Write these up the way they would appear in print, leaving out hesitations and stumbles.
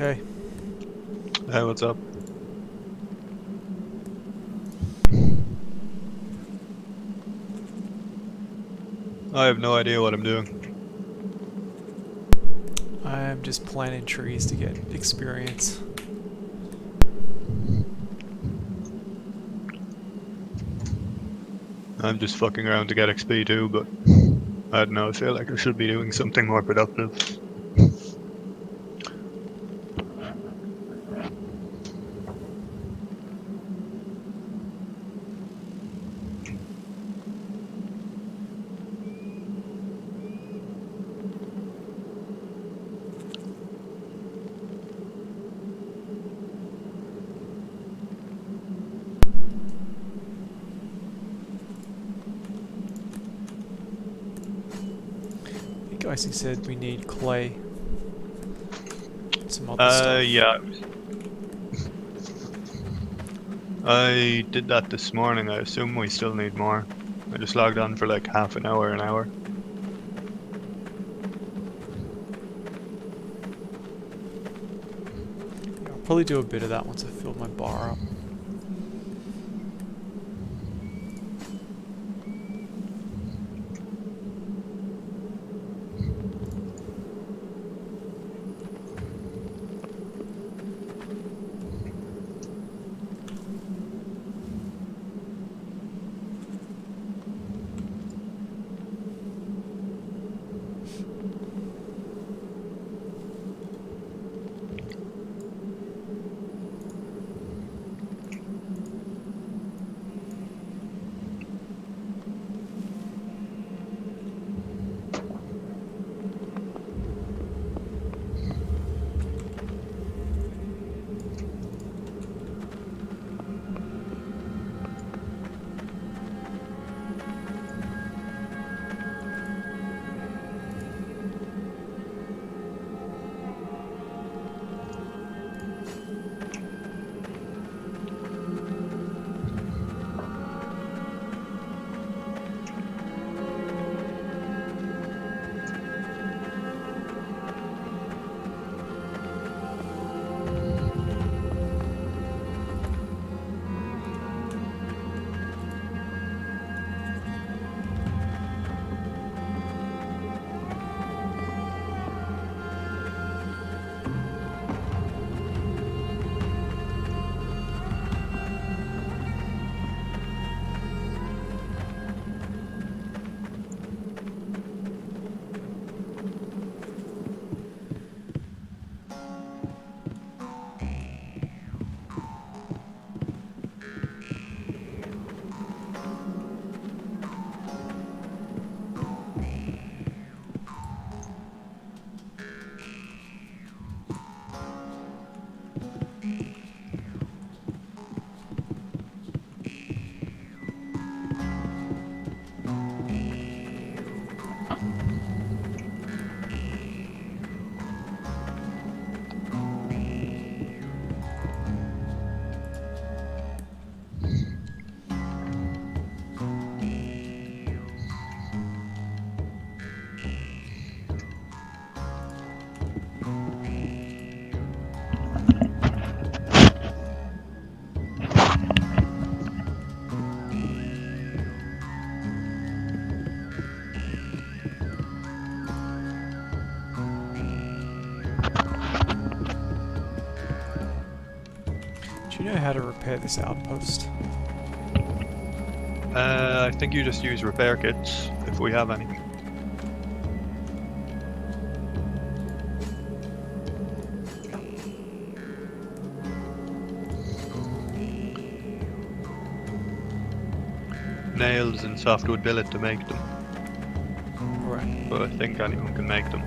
Hey, Hey, what's up? I have no idea what I'm doing. I'm just planting trees to get experience. I'm just fucking around to get XP too, but I don't know, I feel like I should be doing something more productive. I think Icy said we need clay. Some other stuff. Yeah, I did that this morning. I assume we still need more. I just logged on for like half an hour. Yeah, I'll probably do a bit of that once I fill my bar up. Do you know how to repair this outpost? I think you just use repair kits if we have any. Nails and softwood billet to make them, Right. but I think anyone can make them.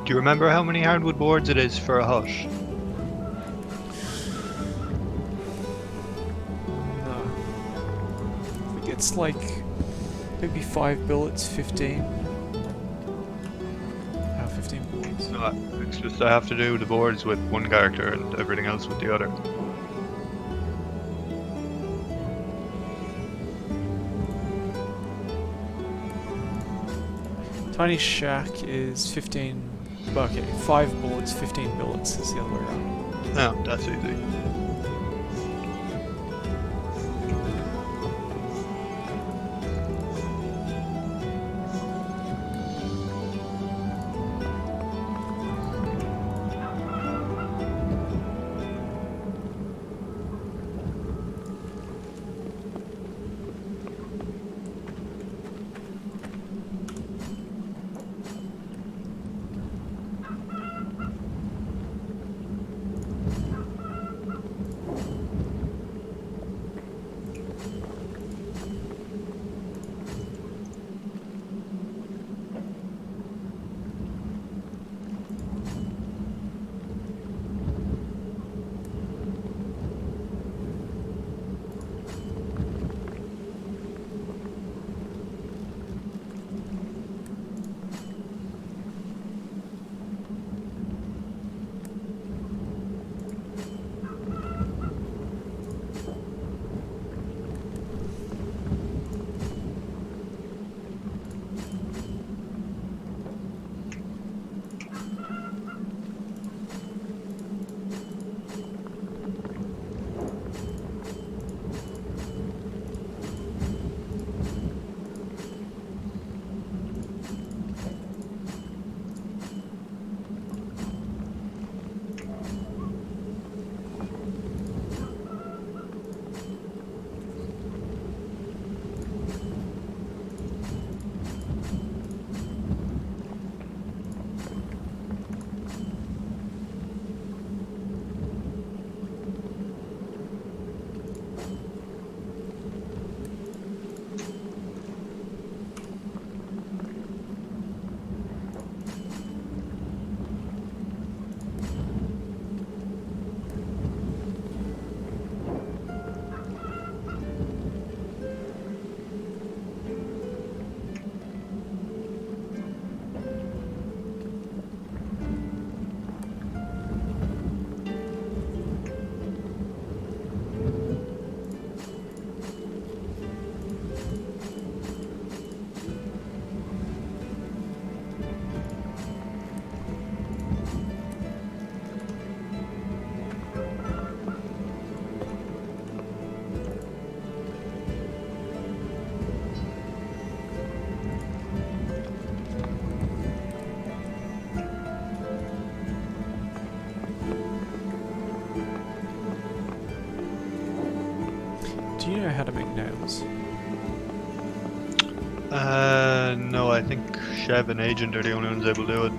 Do you remember how many hardwood boards it is for a hut? No. I think it's like maybe 5 billets, 15. 15 boards. No, it's just I have to do the boards with one character and everything else with the other. Tiny shack is 15. Okay, 5 bullets, 15 billets is the other way around. No, that's easy. Do you know how to make nails? No, I think Chev and Agent are the only ones able to do it.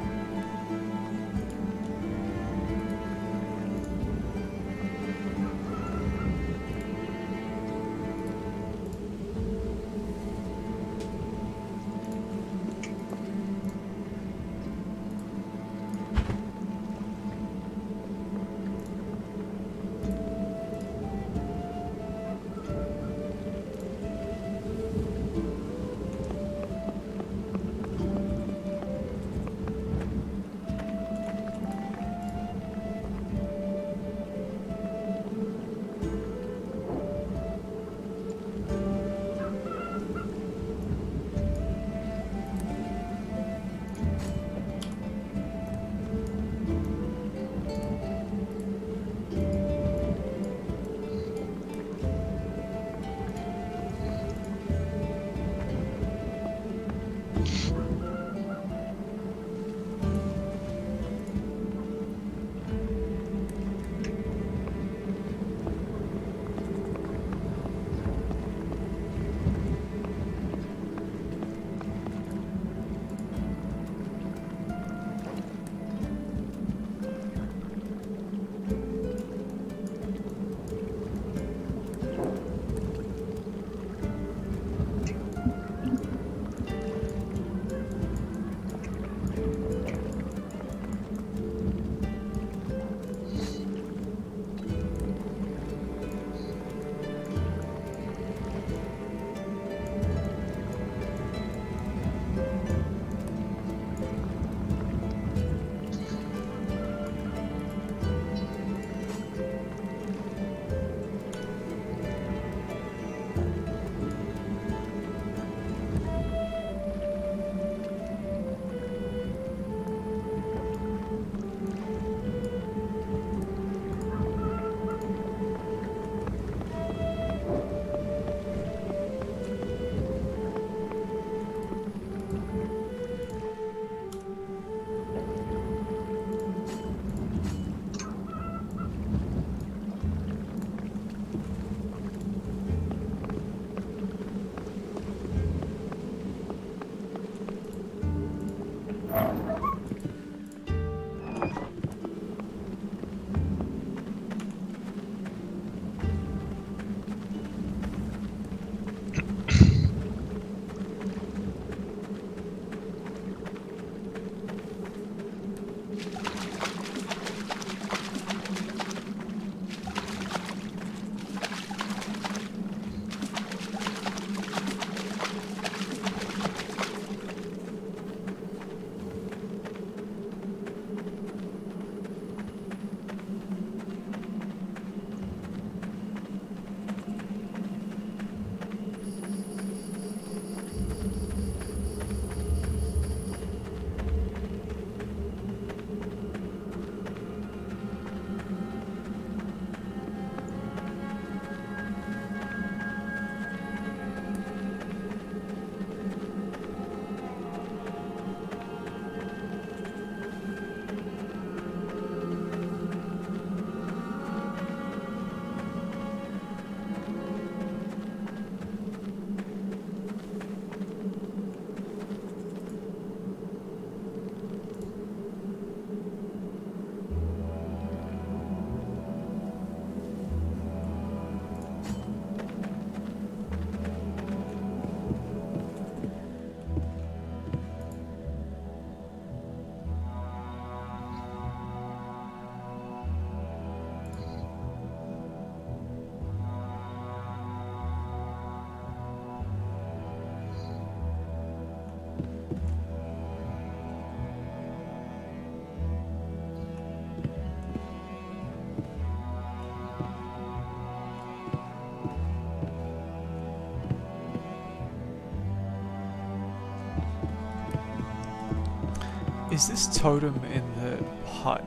Is this totem in the hut?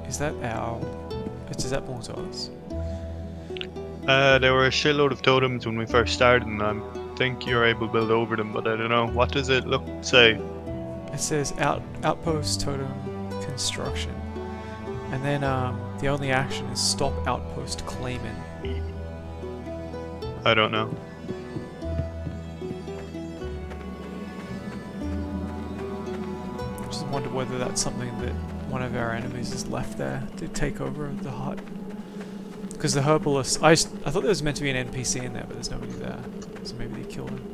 Is that our? Does that belong to us? There were a shitload of totems when we first started, and I think you're able to build over them, but I don't know. What does it say? It says outpost totem construction, and then the only action is stop outpost claiming. I don't know. Just wonder whether that's something that one of our enemies has left there to take over the hut. Because the herbalist, I thought there was meant to be an NPC in there, but there's nobody there, so maybe they killed him.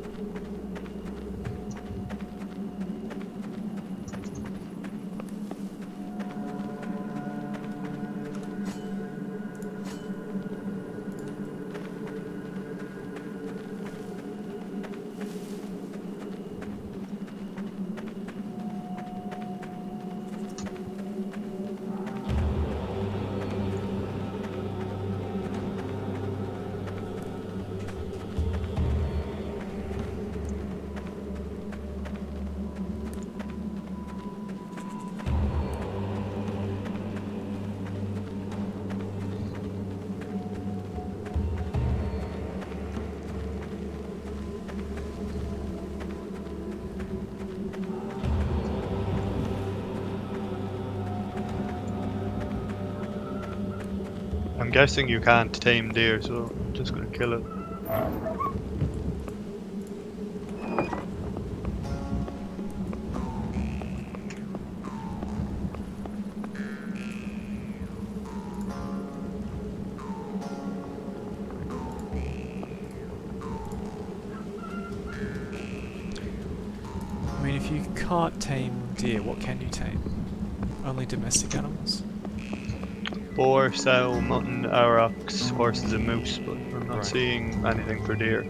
I'm guessing you can't tame deer, so I'm just gonna kill it. I mean, if you can't tame deer, what can you tame? Only domestic animals? Boar, sow, mutton, aurochs, horses, and moose, but I'm not Right. seeing anything for deer.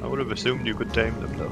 I would have assumed you could tame them though.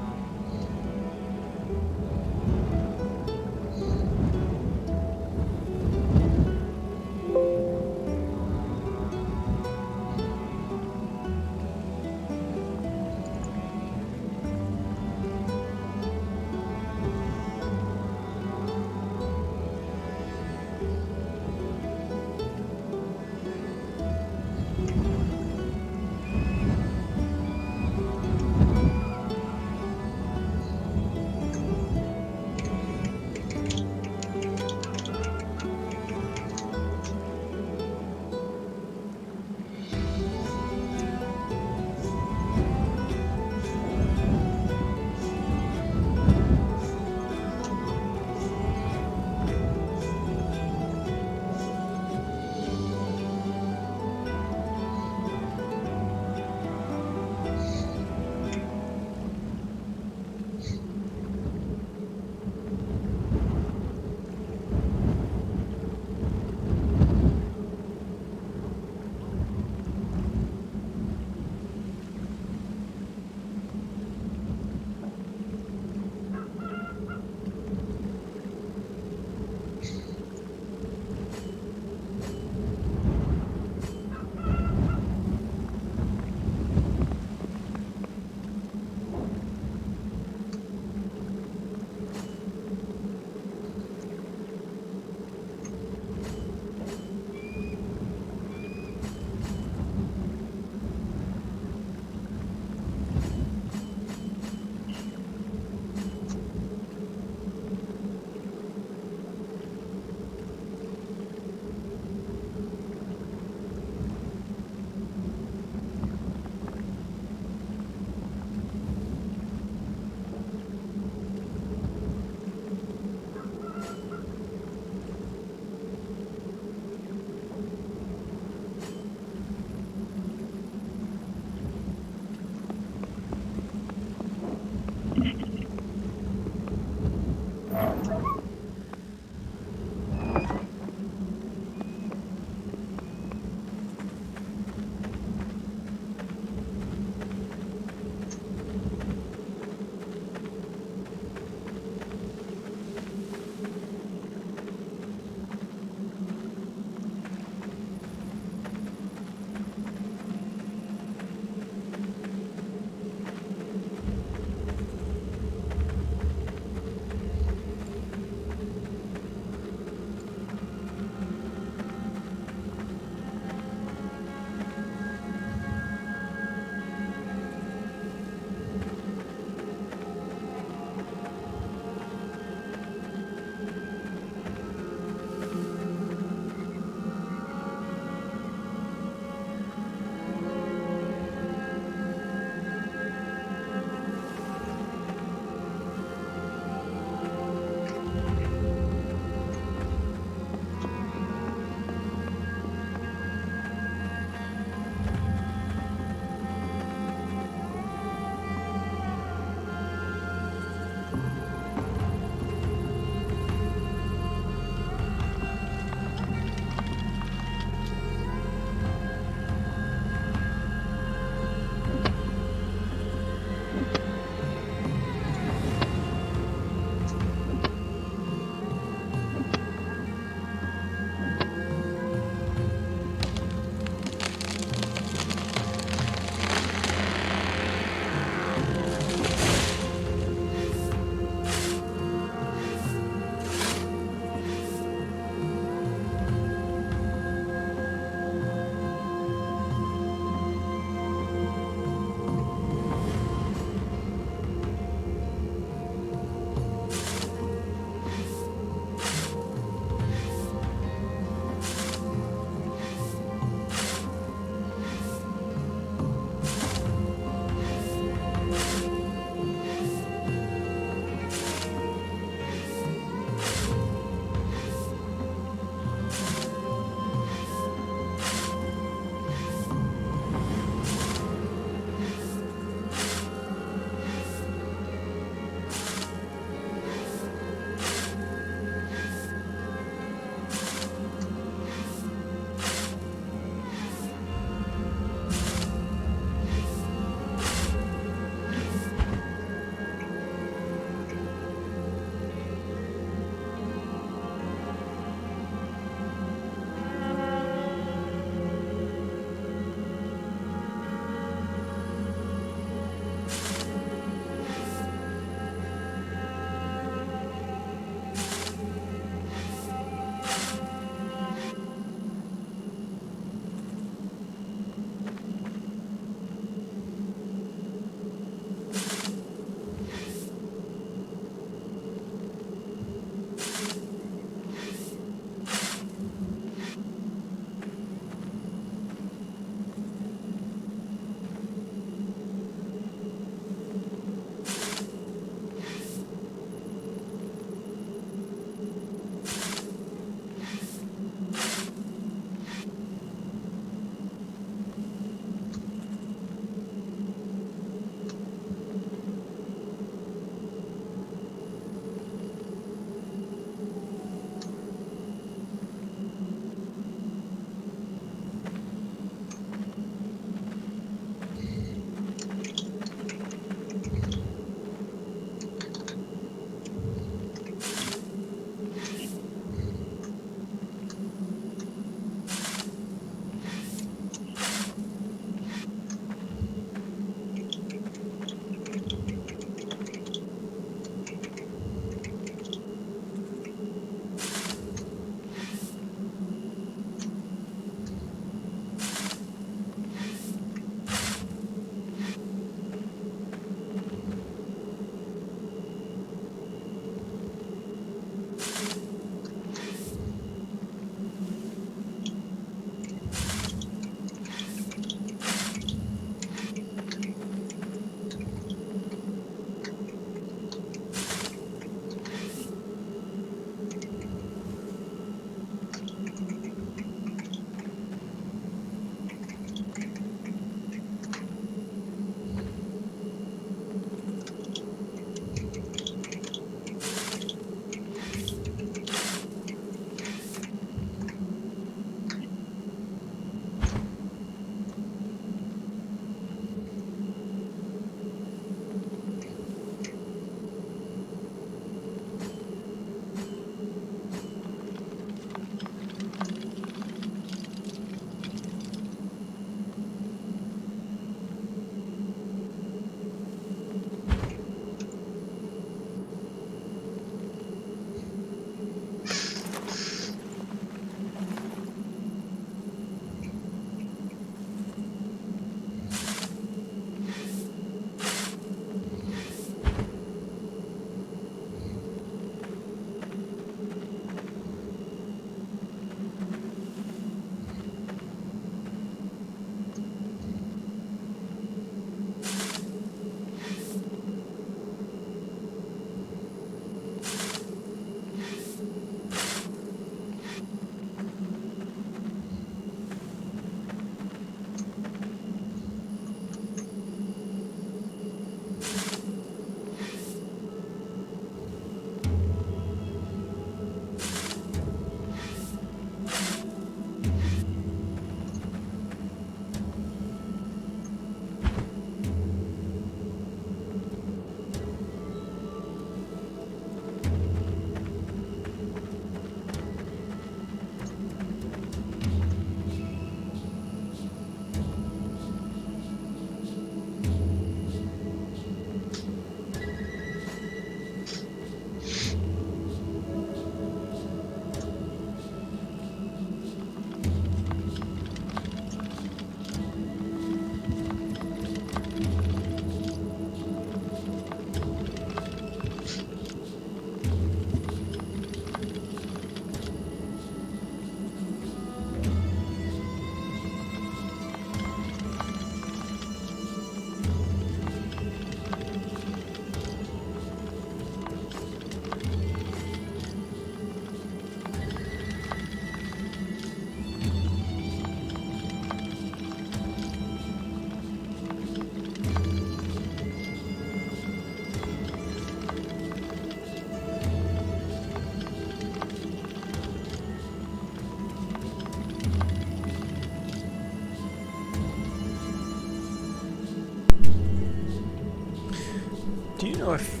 Do you know if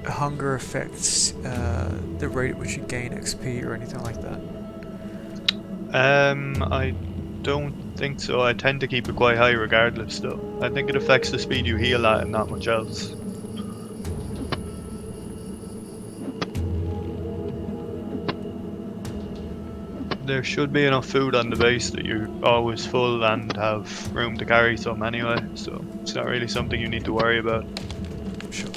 hunger affects the rate at which you gain XP or anything like that? I don't think so. I tend to keep it quite high regardless, though. I think it affects the speed you heal at and not much else. There should be enough food on the base that you're always full and have room to carry some anyway, so it's not really something you need to worry about. Sure.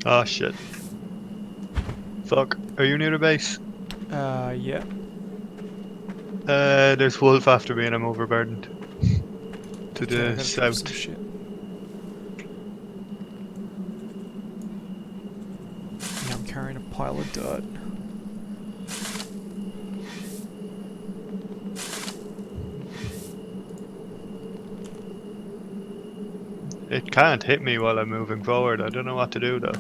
Oh shit. Fuck. Are you near the base? Yeah. There's wolf after me and I'm overburdened. To Okay, I the gotta drop some south. shit. Yeah, I'm carrying a pile of dirt. It can't hit me while I'm moving forward. I don't know what to do though.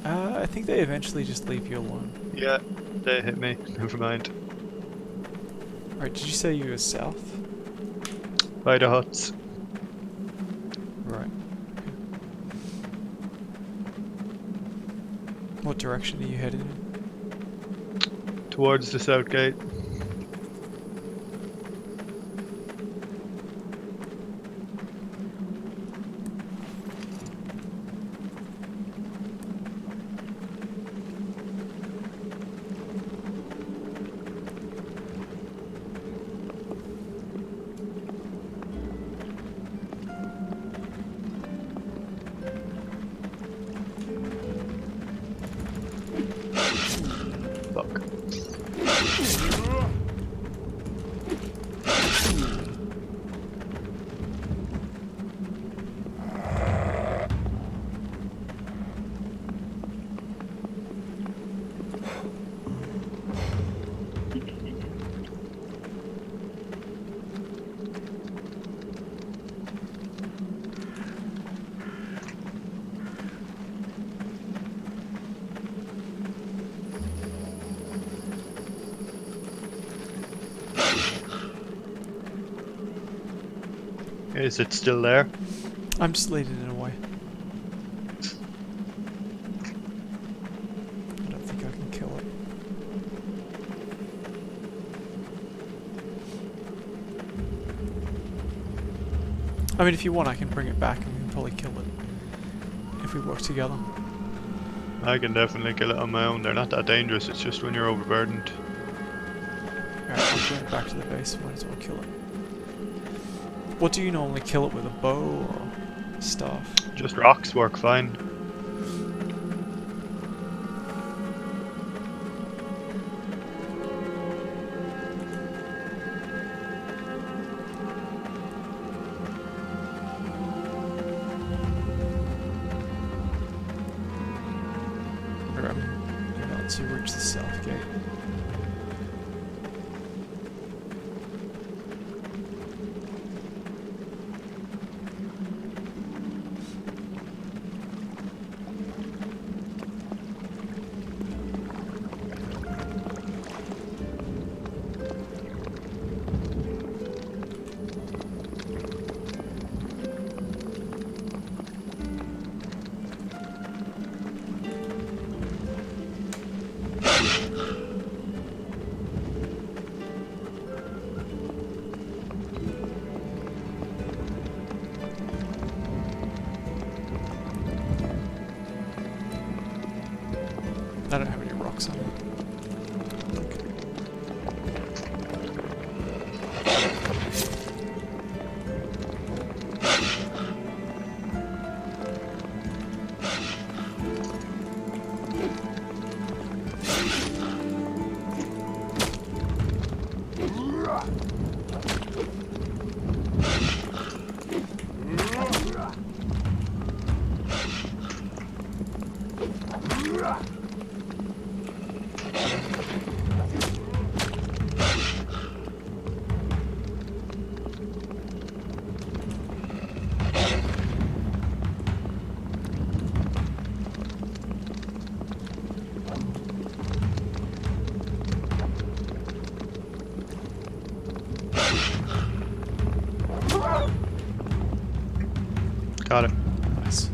I think they eventually just leave you alone. Yeah, they hit me. Never mind. Alright, did you say you were south? By the huts. Right. What direction are you headed in? Towards the south gate. Fuck. Is it still there? I'm just leading it away. I don't think I can kill it. I mean, if you want, I can bring it back and we can probably kill it if we work together. I can definitely kill it on my own. They're not that dangerous. It's just when you're overburdened. Alright, I'll bring it back to the base. Might as well kill it. What do you normally kill it with? A bow or staff? Just rocks work fine. Once you reach the south gate. I don't have any rocks on it. Got it. Nice.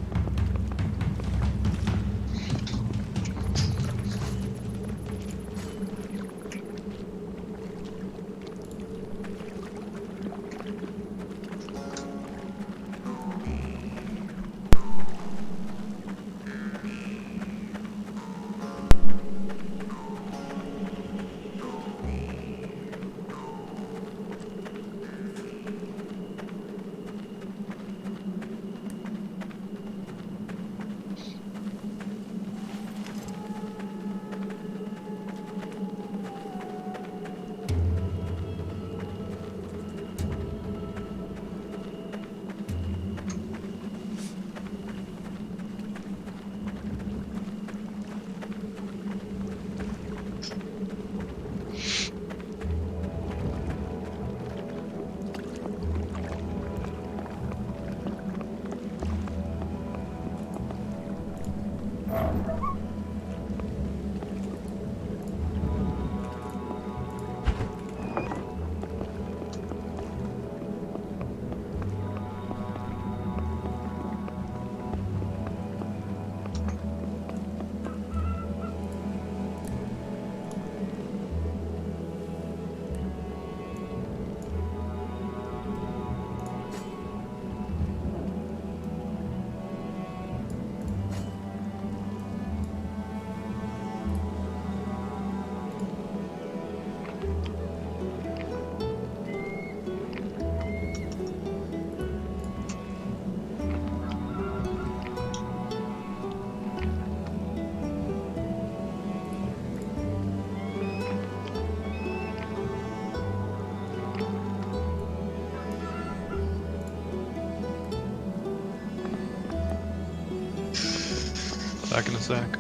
Back in a sec.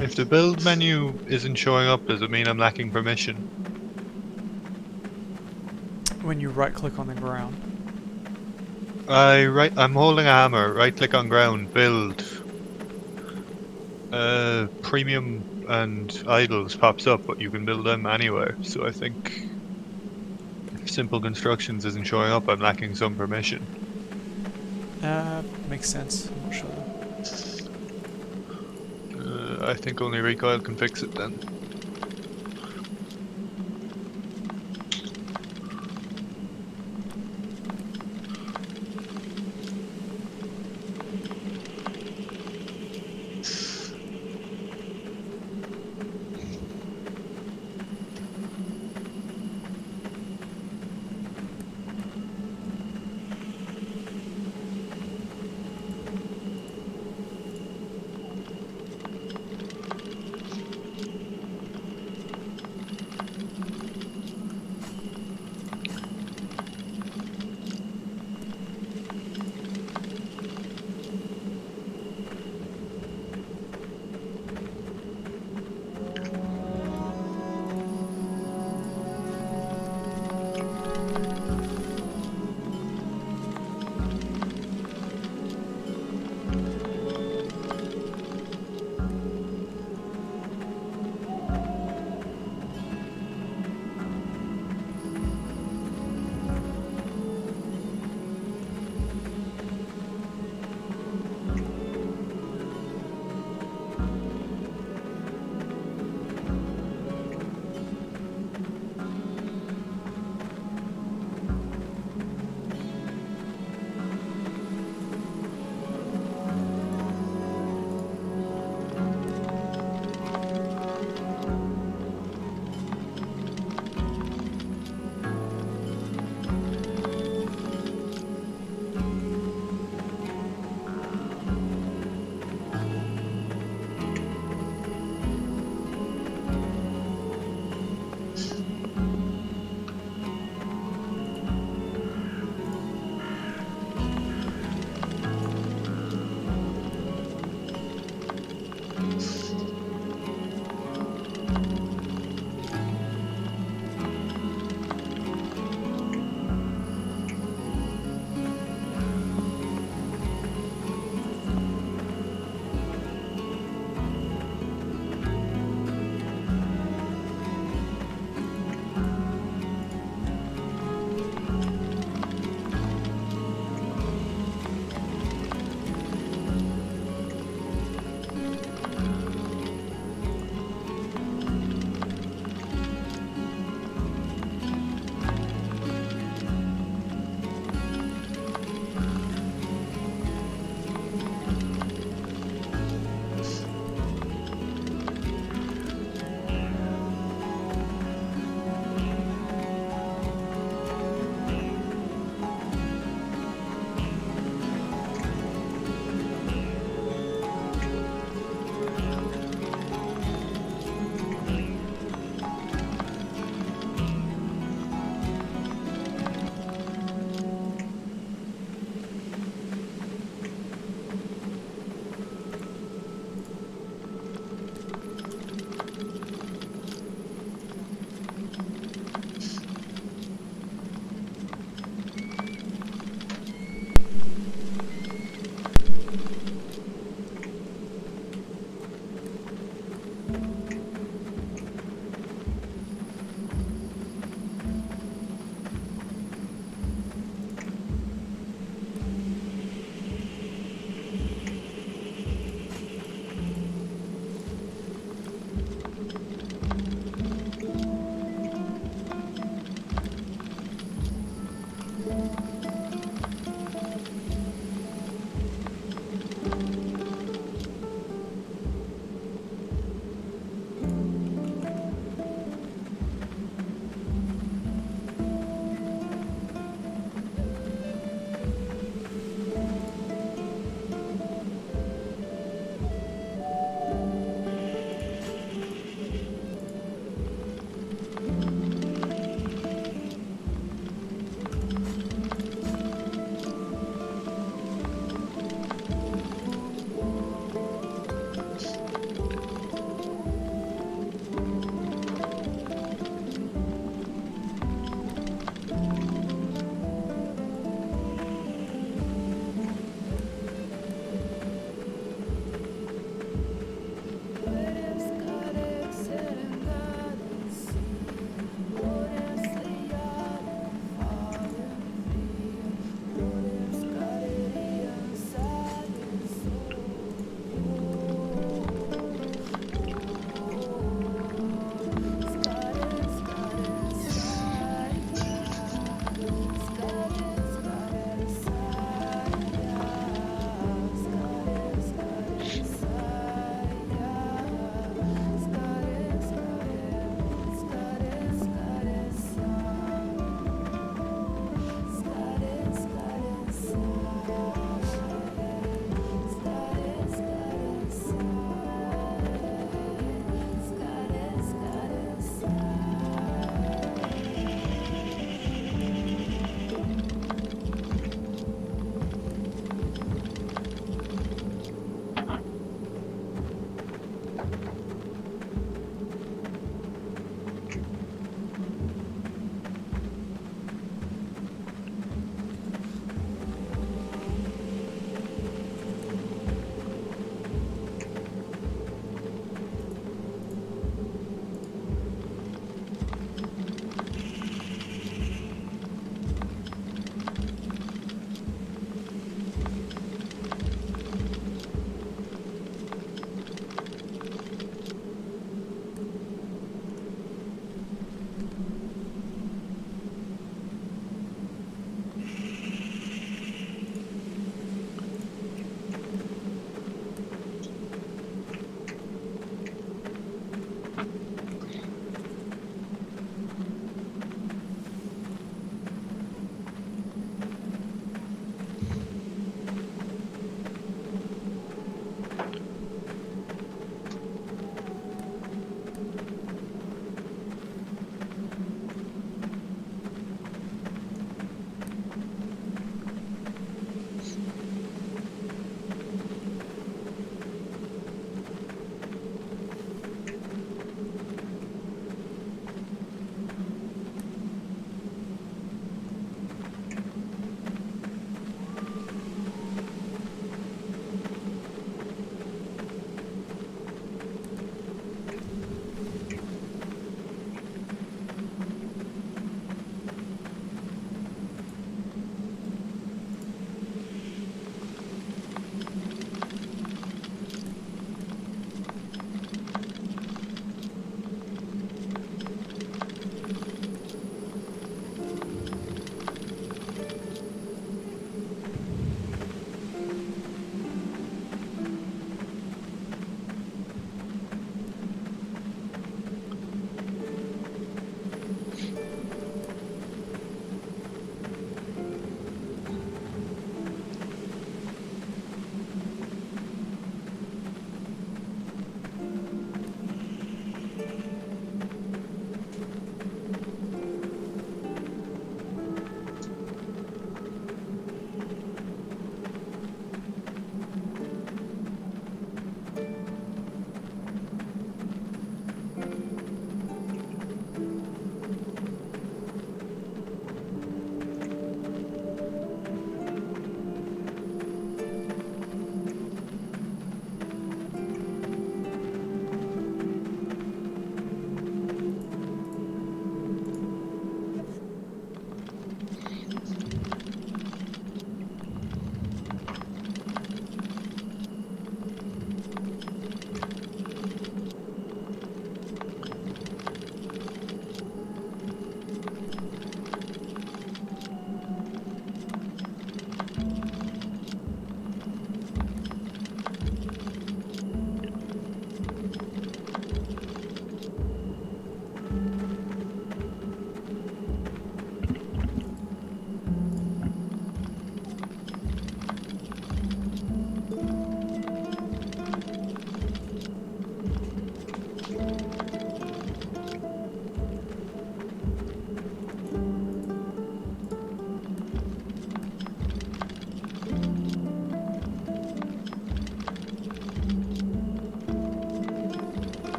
If the build menu isn't showing up, does it mean I'm lacking permission? When you right click on the ground. I'm holding a hammer. Right click on ground. Build. Premium and idols pops up, but you can build them anywhere. So I think if simple constructions isn't showing up, I'm lacking some permission. Makes sense. I'm not sure though. I think only recoil can fix it then.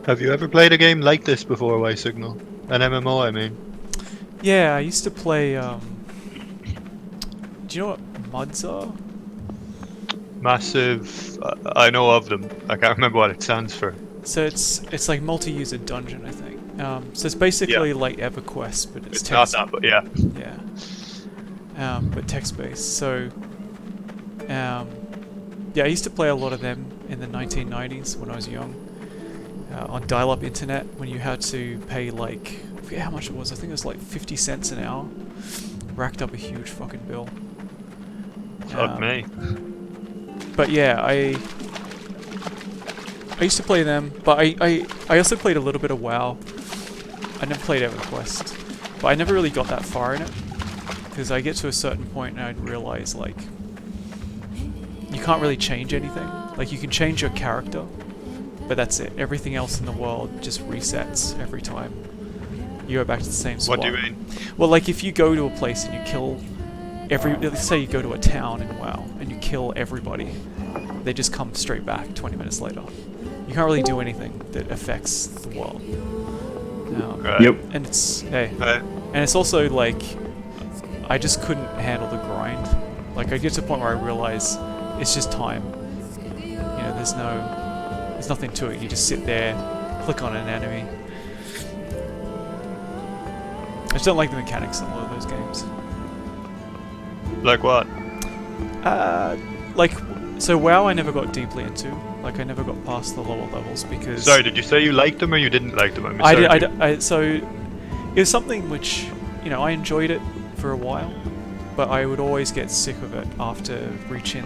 Have you ever played a game like this before, ysignal? An MMO, I mean. Yeah, I used to play. Do you know what MUDs are? Massive. I know of them. I can't remember what it stands for. So it's like multi-user dungeon, I think. So it's Yeah. basically like EverQuest, but it's It's not text. that, but yeah. Yeah. But text-based. So, yeah, I used to play a lot of them in the 1990s when I was young. On dial-up internet, when you had to pay like, I forget how much it was. I think it was like 50 cents an hour. Racked up a huge fucking bill. Fuck me. But yeah, I used to play them, but I also played a little bit of WoW. I never played EverQuest, but I never really got that far in it, because I get to a certain point and I'd realize, like, you can't really change anything. Like, you can change your character, but that's it. Everything else in the world just resets every time you go back to the same spot. What do you mean? Well, like, if you go to a place and you kill let's say you go to a town in WoW and you kill everybody, they just come straight back 20 minutes later. You can't really do anything that affects the world. Right. Yep. And it's hey, Right. and it's also like I just couldn't handle the grind. Like I get to a point where I realize it's just time. You know, there's nothing to it. You just sit there, click on an enemy. I just don't like the mechanics in a lot of those games. Like what? Like, so WoW I never got deeply into. Like, I never got past the lower levels because... Sorry, did you say you liked them or you didn't like them? So, it was something which, you know, I enjoyed it for a while, but I would always get sick of it after reaching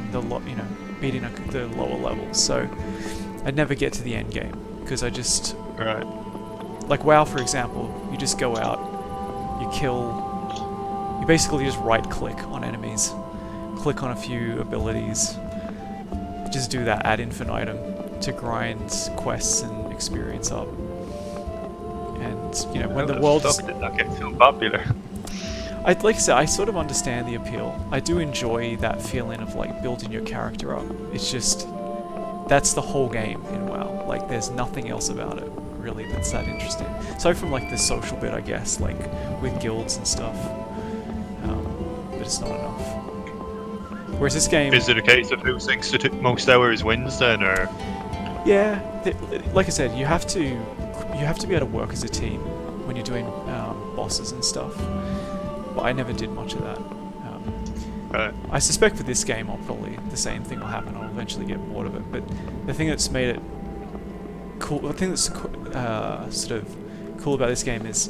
beating the lower levels. So, I'd never get to the end game because I just... Right. Like WoW, for example, you just go out, you kill... You basically just right-click on enemies, click on a few abilities, just do that ad infinitum to grind quests and experience up. And, you know, when the world... Fuck did that get so popular? Like I said, I sort of understand the appeal. I do enjoy that feeling of, like, building your character up. It's just... That's the whole game in WoW. Like, there's nothing else about it, really, that's that interesting. Aside from, like, the social bit, I guess, like, with guilds and stuff. But it's not enough. Whereas this game... Is it a case of who sinks the most hours wins then, or...? Yeah, like I said, you have to be able to work as a team when you're doing bosses and stuff. But I never did much of that. Right. I suspect for this game, the same thing will happen. I'll eventually get bored of it. But the thing that's made it cool, the thing that's sort of cool about this game is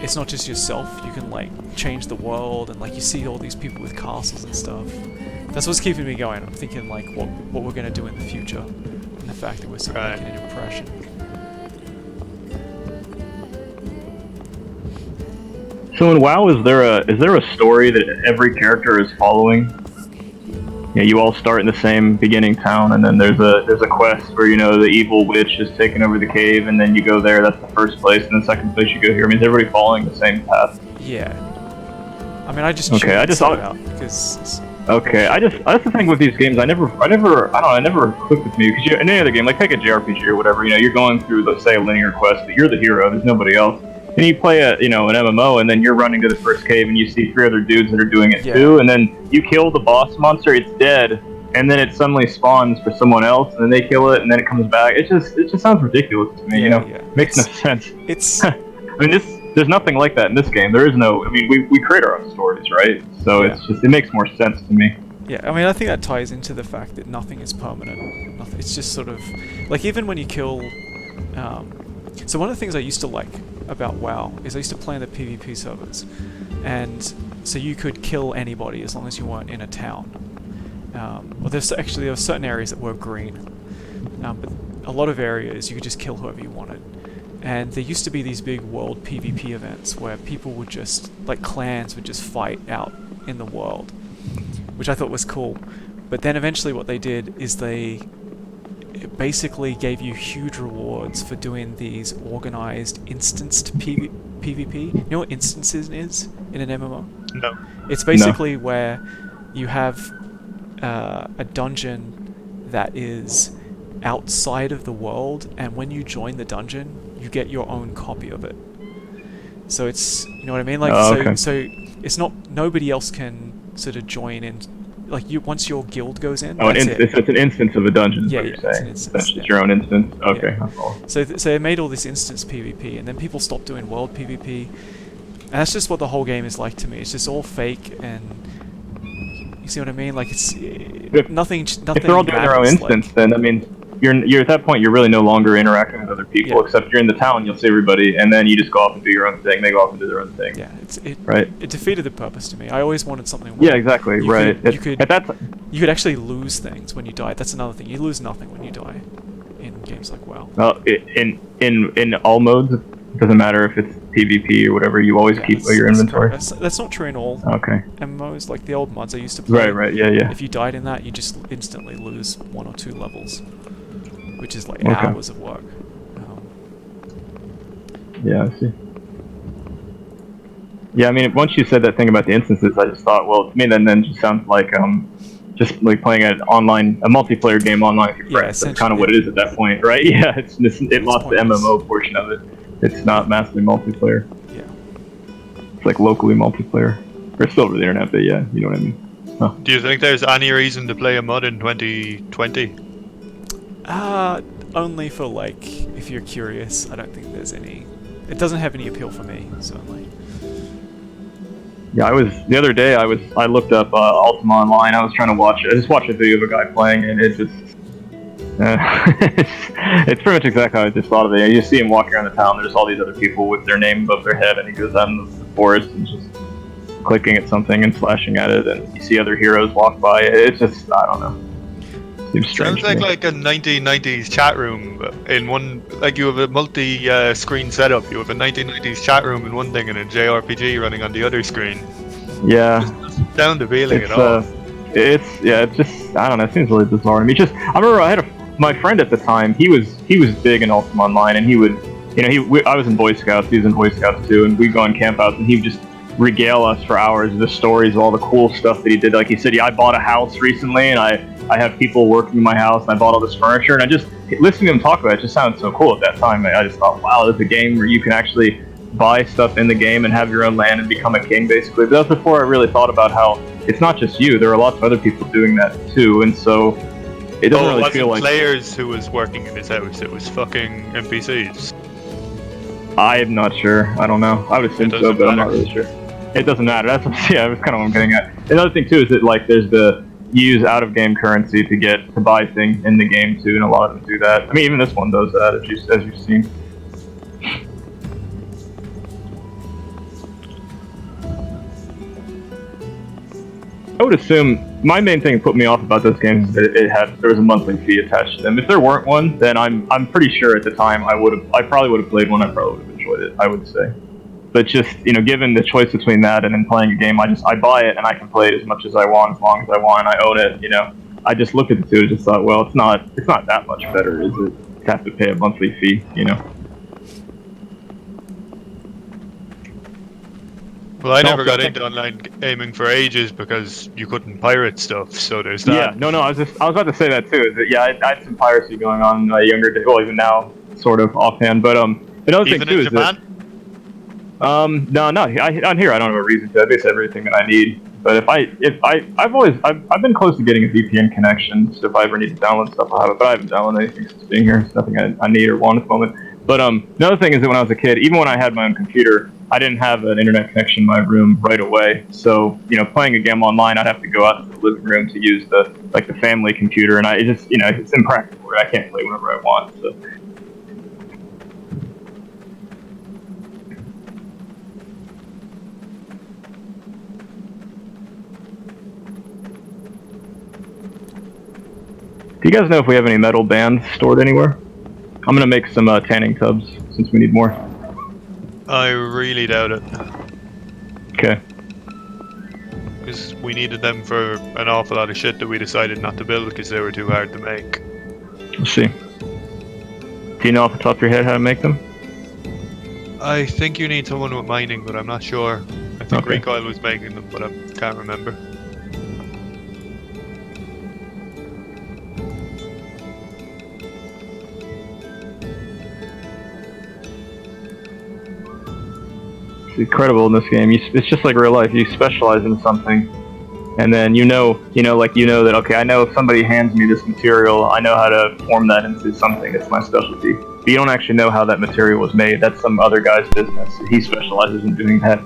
it's not just yourself. You can like change the world, and like you see all these people with castles and stuff. That's what's keeping me going. I'm thinking like what we're gonna do in the future, and the fact that we're sort of making an impression. So in WoW, is there a story that every character is following? Yeah, you all start in the same beginning town, and then there's a quest where, you know, the evil witch is taking over the cave, and then you go there. That's the first place, and the second place you go here. I mean, is everybody following the same path? Yeah. I mean, I just Okay, I just thought out because. Okay, that's the thing with these games. I never clicked with me because in any other game, like take a JRPG or whatever, you know, you're going through, let's say, a linear quest, but you're the hero. There's nobody else. And you play an MMO, and then you're running to the first cave, and you see 3 other dudes that are doing it too, and then you kill the boss monster, it's dead, and then it suddenly spawns for someone else, and then they kill it, and then it comes back. It just sounds ridiculous to me, Makes no sense. It's. I mean, there's nothing like that in this game. There is no. I mean, we create our own stories, right? So it makes more sense to me. Yeah, I mean, I think that ties into the fact that nothing is permanent. It's just sort of like even when you kill. So one of the things I used to like about WoW is I used to play in the PvP servers, and so you could kill anybody as long as you weren't in a town. Well, there were certain areas that were green, but a lot of areas you could just kill whoever you wanted. And there used to be these big world PvP events where people would just, like clans would just fight out in the world. which I thought was cool. But then eventually what they did is they basically gave you huge rewards for doing these organized instanced PvP. You know what instances is in an MMO? No. It's basically where you have a dungeon that is outside of the world, and when you join the dungeon, you get your own copy of it. So it's, you know what I mean? Like, so it's not, nobody else can sort of join in. Like, once your guild goes in, that's it. It's an instance of a dungeon, is what you're it's saying. an instance. That's just your own instance. Okay, Yeah. I follow. So they made all this instance PvP, and then people stopped doing world PvP, and that's just what the whole game is like to me. It's just all fake, and you see what I mean? Like, it's nothing. If they're all doing their own instance, then that means you're at that point you're really no longer interacting with other people. Yeah. Except you're in the town, you'll see everybody, and then you just go off and do your own thing. They go off and do their own thing. Yeah, right. It defeated the purpose to me. I always wanted something. Yeah, exactly. Right. You could actually lose things when you die. That's another thing. You lose nothing when you die in games like WoW. Well, in all modes, it doesn't matter if it's PvP or whatever. You always keep your inventory. That's not true in all MMOs. Like the old mods I used to play. Right. Yeah. If you died in that, you just instantly lose 1 or 2 levels, which is like hours of work. Yeah, I see. Yeah, I mean, once you said that thing about the instances, I just thought, well, to me, then just sounds like just like playing a multiplayer game online with your friends. That's kind of what it is at that point, right? Yeah, it lost the MMO portion of it. It's not massively multiplayer. Yeah. It's like locally multiplayer. Or it's still over the internet, but yeah, you know what I mean. Huh. Do you think there's any reason to play a mod in 2020? Only for, like, if you're curious. I don't think there's any. It doesn't have any appeal for me, certainly. Yeah, the other day I looked up Ultima Online. I was trying to I just watched a video of a guy playing, and it just it's pretty much exactly how I just thought of it. You see him walking around the town. There's all these other people with their name above their head, and he goes out in the forest and just clicking at something and slashing at it. And you see other heroes walk by. It's just, I don't know. Seems strange. Sounds like a 1990s chat room in one. Like you have a multi-screen setup. You have a 1990s chat room in one thing and a JRPG running on the other screen. Yeah. It doesn't sound appealing at all. It's just, I don't know. It seems really bizarre to me. I remember my friend at the time. He was big in Ultima Online, and he would, I was in Boy Scouts. He was in Boy Scouts too, and we'd go on campouts, and he would just regale us for hours of the stories of all the cool stuff that he did. Like he said, yeah, I bought a house recently, and I have people working in my house, and I bought all this furniture, and I just listening to him talk about it just sounded so cool at that time. I just thought, wow, there's a game where you can actually buy stuff in the game and have your own land and become a king, basically. But that was before I really thought about how it's not just you. There are lots of other people doing that too, and so it doesn't really feel like players who was working in his house. It was fucking NPCs. I'm not sure. I don't know. I would assume so, but I'm not really sure. It doesn't matter. That's that's kind of what I'm getting at. Another thing too is that like there's you use out-of-game currency to buy things in the game too, and a lot of them do that. I mean, even this one does that, as you've seen. I would assume my main thing that put me off about this game is that there was a monthly fee attached to them. If there weren't one, then I'm pretty sure at the time I probably would have played one. I probably would have enjoyed it, I would say. But just, given the choice between that and then playing a game, I buy it and I can play it as much as I want, as long as I want, and I own it, I just looked at the two and just thought, well, it's not that much better, is it, to have to pay a monthly fee, Well, I never got into online gaming for ages because you couldn't pirate stuff, so there's that. Yeah, no, I was about to say that too, is that, yeah, I had some piracy going on in my younger days, well, even now, sort of offhand, but, another thing too is that... No, on here I don't have a reason to. I basically everything that I need. But I've been close to getting a VPN connection, so if I ever need to download stuff, I'll have it. But I haven't downloaded anything since being here. It's nothing I need or want at the moment. But another thing is that when I was a kid, even when I had my own computer, I didn't have an internet connection in my room right away. So playing a game online, I'd have to go out to the living room to use the family computer, and it's impractical. I can't play whenever I want. So. Do you guys know if we have any metal bands stored anywhere? I'm gonna make some tanning tubs since we need more. I really doubt it. Okay. because we needed them for an awful lot of shit that we decided not to build because they were too hard to make. Let's see. Do you know off the top of your head how to make them? I think you need someone with mining, but I'm not sure. I think Okay. Recoil was making them, but I can't remember. It's incredible in this game. It's just like real life. You specialize in something, and then you know that, okay, I know if somebody hands me this material, I know how to form that into something. It's my specialty. But you don't actually know how that material was made. That's some other guy's business. He specializes in doing that.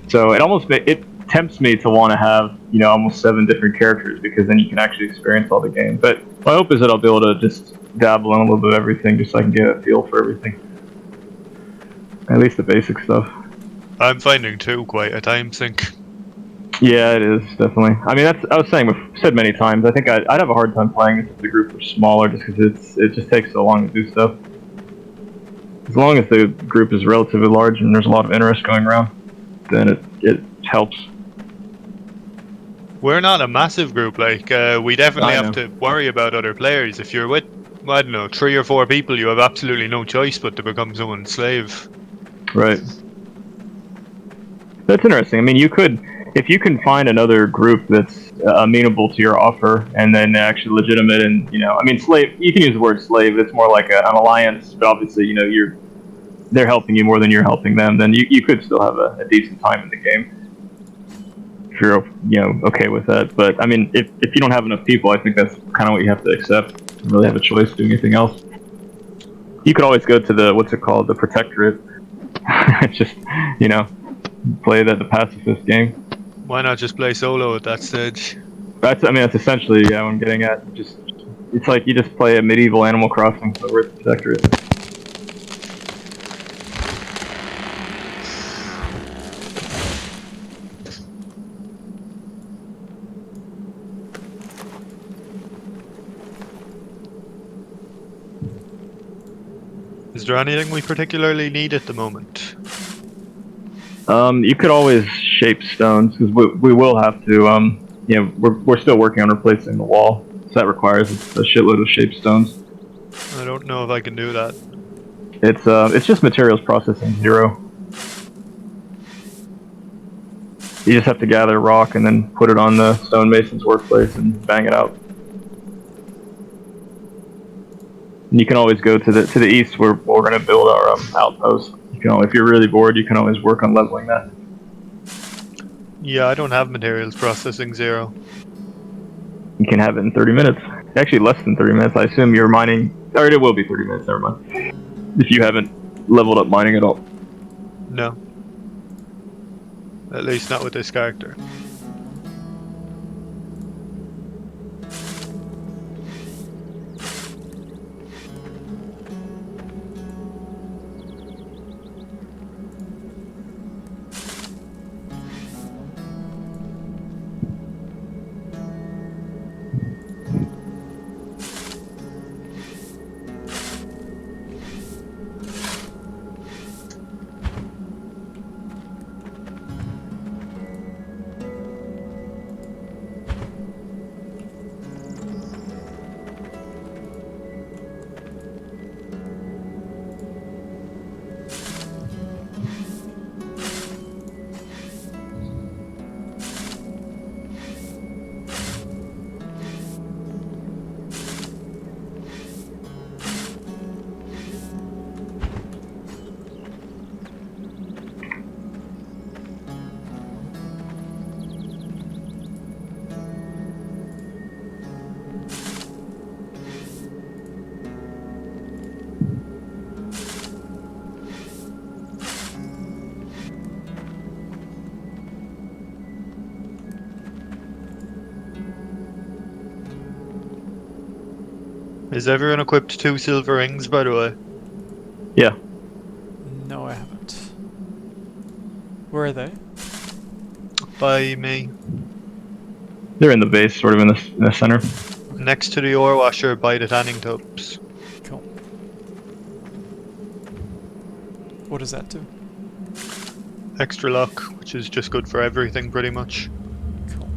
So it tempts me to want to have almost 7 different characters, because then you can actually experience all the game. But my hope is that I'll be able to just dabble in a little bit of everything, just so I can get a feel for everything. At least the basic stuff. I'm finding 2 quite a time sink. Yeah, it is, definitely. I mean, I was said many times, I think I'd have a hard time playing this if the group was smaller, just because it just takes so long to do stuff. As long as the group is relatively large and there's a lot of interest going around, then it helps. We're not a massive group, like, we definitely I have know. to worry about other players. If you're with, I don't know, 3 or 4 people, you have absolutely no choice but to become someone's slave. Right. That's interesting. I mean, if you can find another group that's amenable to your offer, and then actually legitimate, and I mean, slave. You can use the word slave. It's more like an alliance, but obviously, they're helping you more than you're helping them. Then you could still have a decent time in the game if you're okay with that. But I mean, if you don't have enough people, I think that's kind of what you have to accept. You don't really have a choice doing anything else. You could always go to the protectorate. Just play the pacifist game. Why not just play solo at that stage? That's essentially what I'm getting at. It's like you just play a medieval Animal Crossing, but we're the protectorate. Is there anything we particularly need at the moment? You could always shape stones, because we will have to. We're still working on replacing the wall, so that requires a shitload of shape stones. I don't know if I can do that. It's just materials processing 0. You just have to gather rock and then put it on the stonemason's workplace and bang it out. And you can always go to the east where we're going to build our outpost. If you're really bored, you can always work on leveling that. Yeah, I don't have materials processing 0. You can have it in 30 minutes. Actually, less than 30 minutes. I assume you're mining. Or it will be 30 minutes, never mind. If you haven't leveled up mining at all. No. At least not with this character. Is everyone equipped 2 silver rings, by the way? Yeah. No, I haven't. Where are they? By me. They're in the base, sort of in the center. Next to the ore washer by the tanning tubs. Cool. What does that do? extra luck, which is just good for everything pretty much. Cool.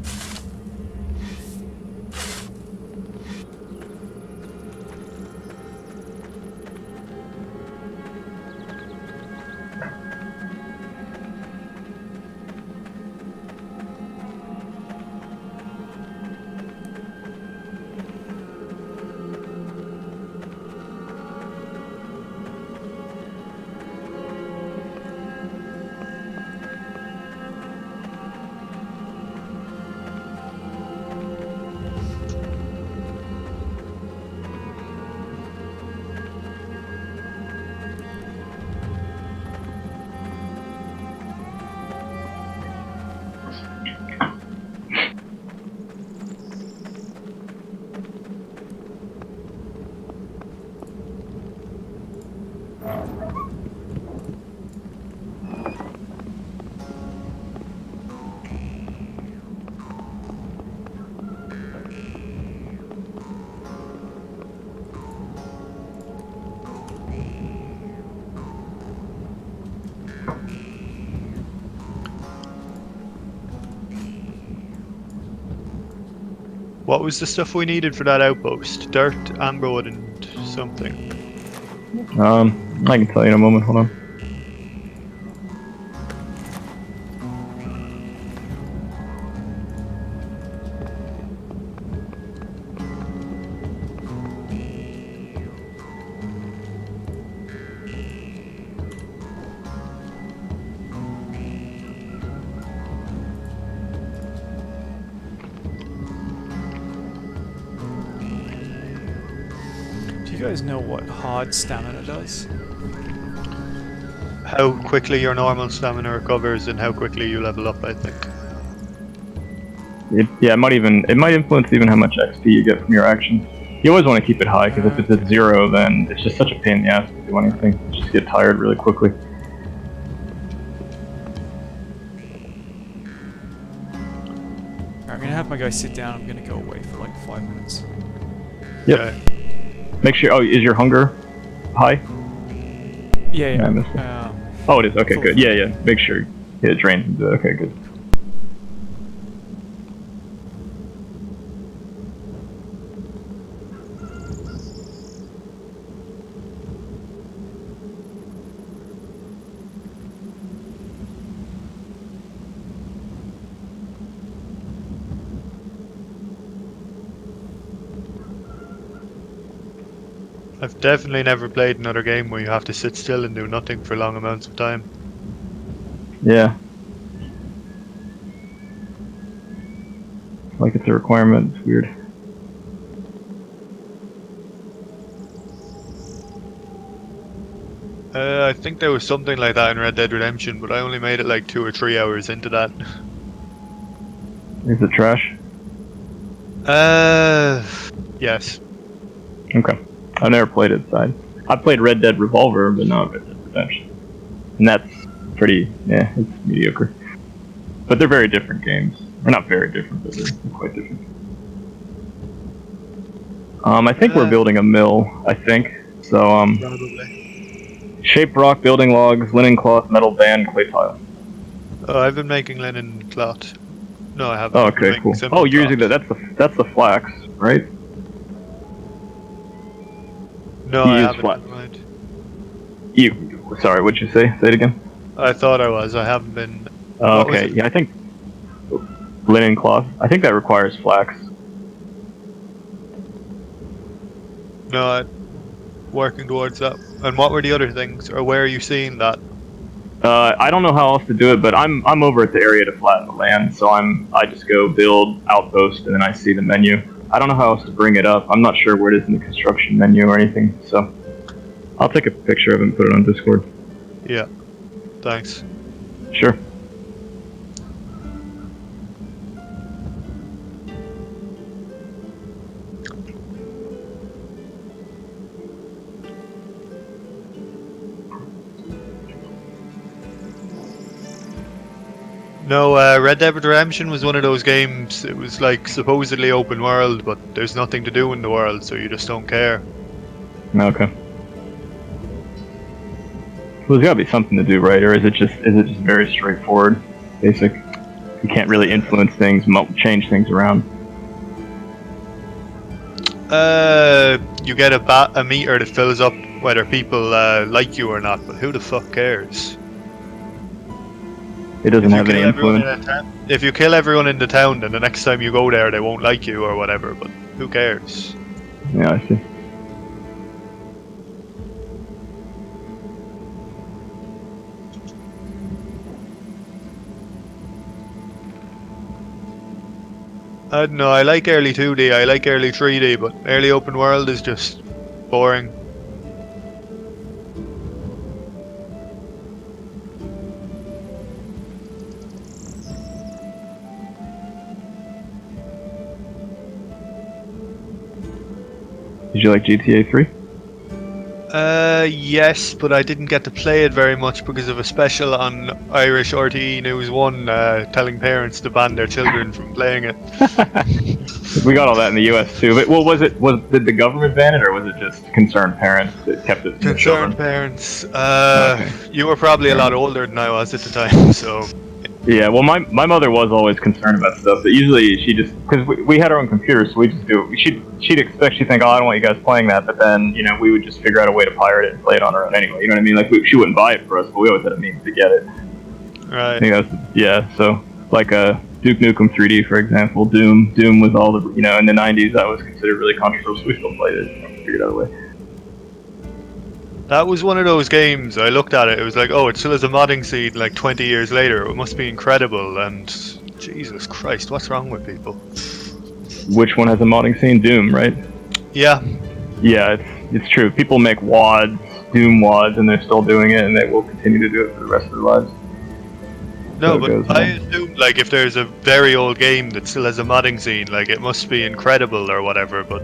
What was the stuff we needed for that outpost? Dirt, amberwood, and something. I can tell you in a moment. Hold on. Do you guys know what hard stamina does? How quickly your normal stamina recovers and how quickly you level up, I think. It might influence even how much XP you get from your actions. You always want to keep it high because if it's at 0, then it's just such a pain in the ass to do anything. You just get tired really quickly. Alright, I'm gonna have my guy sit down. I'm gonna go away for like 5 minutes. Yep. Okay. Make sure. Oh, is your hunger high? Yeah, Yeah, I missed it. yeah. Oh, it is. Okay, Full. good. Yeah. Make sure it drains into it. Okay, good. I've definitely never played another game where you have to sit still and do nothing for long amounts of time. Yeah. Like it's a requirement. It's weird. I think there was something like that in Red Dead Redemption, but I only made it like 2 or 3 hours into that. Is it trash? Yes. Okay. I've never played it, so I played Red Dead Revolver, but not Red Dead Redemption. And that's pretty, it's mediocre. But they're very different games. They're not very different, but they're quite different. I think we're building a mill, I think. So, Probably. shape rock, building logs, linen cloth, metal band, clay tile. Oh, I've been making linen cloth. No, I haven't. Oh, I've been okay, making cool. simple Oh, you're using cloth. that's the flax, right? No, You I use haven't. flax. Never mind. Sorry, what'd you say? Say it again. I thought I was. I haven't been. Oh, What was okay, it? yeah, I think linen cloth. I think that requires flax. No, I'm working towards that. And what were the other things? Or where are you seeing that? I don't know how else to do it, but I'm over at the area to flatten the land, so I just go build outpost and then I see the menu. I don't know how else to bring it up. I'm not sure where it is in the construction menu or anything, so I'll take a picture of it and put it on Discord. Yeah. Thanks. Sure. No, Red Dead Redemption was one of those games. It was like supposedly open world, but there's nothing to do in the world, so you just don't care. Okay. Well, there's got to be something to do, right? Or is it just very straightforward, basic? You can't really influence things, change things around. You get a meter that fills up whether people like you or not, but who the fuck cares? It doesn't have any influence. If you kill everyone in the town, then the next time you go there, they won't like you or whatever. But who cares? Yeah, I see. I don't know. I like early 2D. I like early 3D, but early open world is just boring. Did you like GTA 3? Yes, but I didn't get to play it very much because of a special on Irish RTE News 1 telling parents to ban their children from playing it. We got all that in the US too. But did the government ban it, or was it just concerned parents that kept it from the children? Concerned parents. Okay. You were probably a lot older than I was at the time, so. Yeah, well, my mother was always concerned about stuff, but usually she just, because we had our own computer, so we just do it. She'd think, oh, I don't want you guys playing that, but then, we would just figure out a way to pirate it and play it on our own anyway, you know what I mean? Like, she wouldn't buy it for us, but we always had a means to get it. Right. Yeah, so, like, Duke Nukem 3D, for example, Doom was all the, in the 90s, that was considered really controversial, we still played it, figured out a way. That was one of those games, I looked at it, it was like, oh, it still has a modding scene like 20 years later, it must be incredible, and Jesus Christ, what's wrong with people? Which one has a modding scene? Doom, right? Yeah. Yeah, it's true. People make WADs, Doom WADs, and they're still doing it, and they will continue to do it for the rest of their lives. No, so but goes, I assume, like, if there's a very old game that still has a modding scene, like, it must be incredible or whatever, but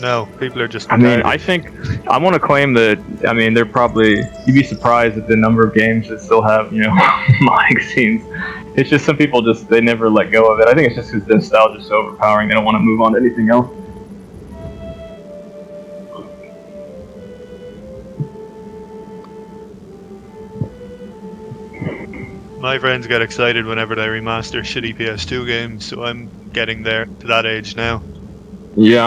no, people are just retarded. I think, I want to claim that, they're probably, you'd be surprised at the number of games that still have, modding scenes. It's just some people they never let go of it. I think it's just because nostalgia is so overpowering, they don't want to move on to anything else. My friends get excited whenever they remaster shitty PS2 games, so I'm getting there to that age now. Yeah,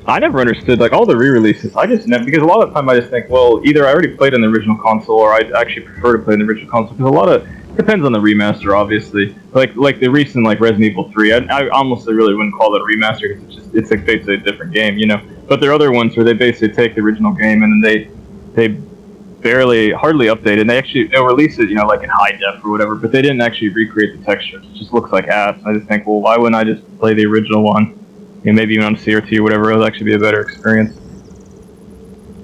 I never understood, like, all the re-releases. I just never, because a lot of the time I just think, well, either I already played on the original console, or I actually prefer to play on the original console, because it depends on the remaster, obviously. Like the recent, like, Resident Evil 3, I almost really wouldn't call it a remaster, because it's like basically a different game, But there are other ones where they basically take the original game, and then they hardly update it, and they'll release it, like in high def or whatever, but they didn't actually recreate the textures. It just looks like ass. I just think, well, why wouldn't I just play the original one? Maybe even on CRT or whatever, it'll actually be a better experience.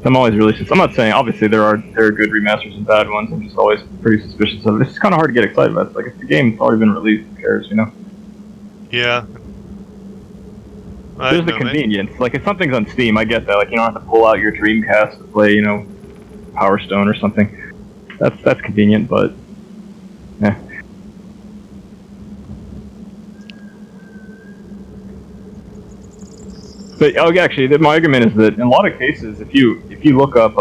I'm always I'm not saying, obviously there are good remasters and bad ones, I'm just always pretty suspicious of it. It's just kind of hard to get excited about it. Like, if the game's already been released, who cares, Yeah. There's the convenience. Like, if something's on Steam, I get that. Like, you don't have to pull out your Dreamcast to play, Power Stone or something. That's convenient, but yeah. But actually, my argument is that in a lot of cases, if you look up,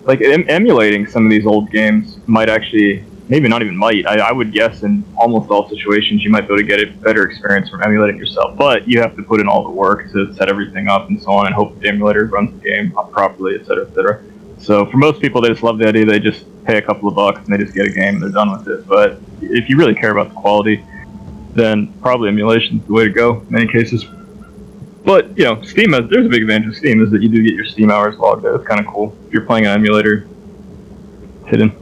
like, emulating some of these old games might actually, maybe not even might, I would guess in almost all situations you might be able to get a better experience from emulating yourself. But you have to put in all the work to set everything up and so on, and hope the emulator runs the game properly, etc., etc. So for most people, they just love the idea. They just pay a couple of bucks and they just get a game and they're done with it. But if you really care about the quality, then probably emulation's the way to go in many cases. But, Steam there's a big advantage of Steam is that you do get your Steam hours logged there. It's kind of cool. If you're playing an emulator, it's hidden.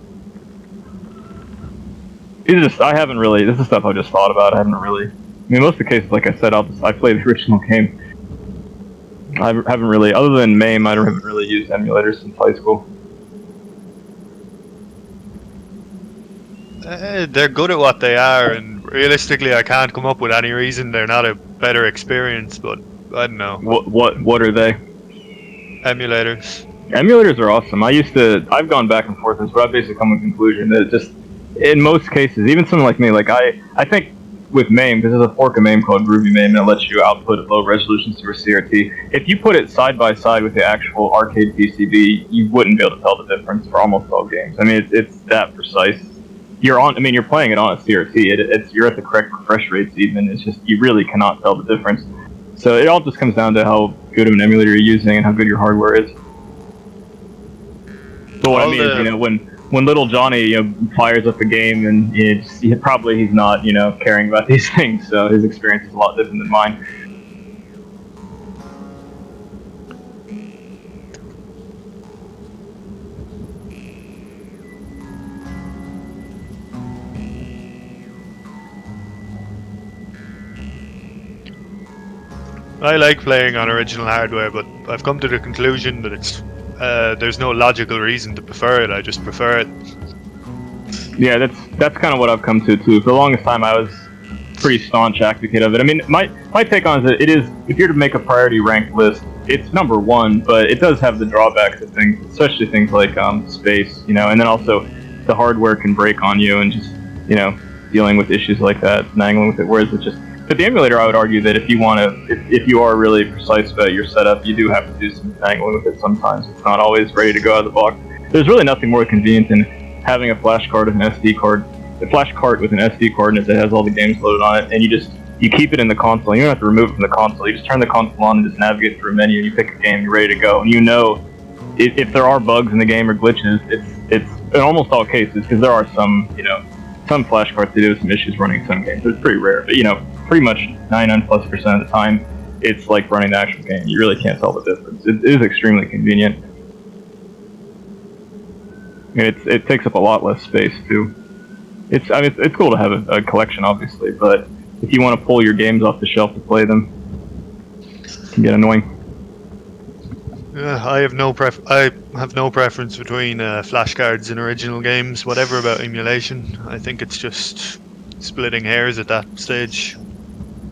This is stuff I've just thought about. I haven't really, most of the cases, like I said, I play the original game. I haven't really, other than MAME, I haven't really used emulators since high school. They're good at what they are, and realistically, I can't come up with any reason they're not a better experience. But I don't know. What are they? Emulators. Emulators are awesome. I've gone back and forth, but I've basically come to the conclusion that just in most cases, even someone like me, like I think with MAME, because there's a fork of MAME called Groovy MAME that lets you output low resolution Super CRT. If you put it side by side with the actual arcade PCB, you wouldn't be able to tell the difference for almost all games. I mean, it's that precise. You're playing it on a CRT. You're at the correct refresh rates even. It's just, you really cannot tell the difference. So it all just comes down to how good of an emulator you're using and how good your hardware is. But what I mean is, when little Johnny fires up a game and he's not caring about these things, so his experience is a lot different than mine. I like playing on original hardware, but I've come to the conclusion that there's no logical reason to prefer it. I just prefer it. Yeah, that's kind of what I've come to too. For the longest time, I was pretty staunch advocate of it. I mean, my take on it is if you're to make a priority ranked list, it's number one, but it does have the drawbacks of things, especially things like space, and then also the hardware can break on you, and just dealing with issues like that, angling with it. Whereas it's just, but the emulator, I would argue that if you are really precise about your setup, you do have to do some angling with it sometimes. It's not always ready to go out of the box. There's really nothing more convenient than having a flash card with an SD card, a flash cart with an SD card in it that has all the games loaded on it, and you keep it in the console. You don't have to remove it from the console. You just turn the console on and just navigate through a menu, and you pick a game, you're ready to go. And if there are bugs in the game or glitches, it's in almost all cases, because there are some flash carts that do have some issues running some games. It's pretty rare, but pretty much 99+% of the time, it's like running the actual game. You really can't tell the difference. It is extremely convenient. It takes up a lot less space too. It's cool to have a collection, obviously, but if you want to pull your games off the shelf to play them, it can get annoying. I have no preference between flashcards and original games. Whatever about emulation, I think it's just splitting hairs at that stage.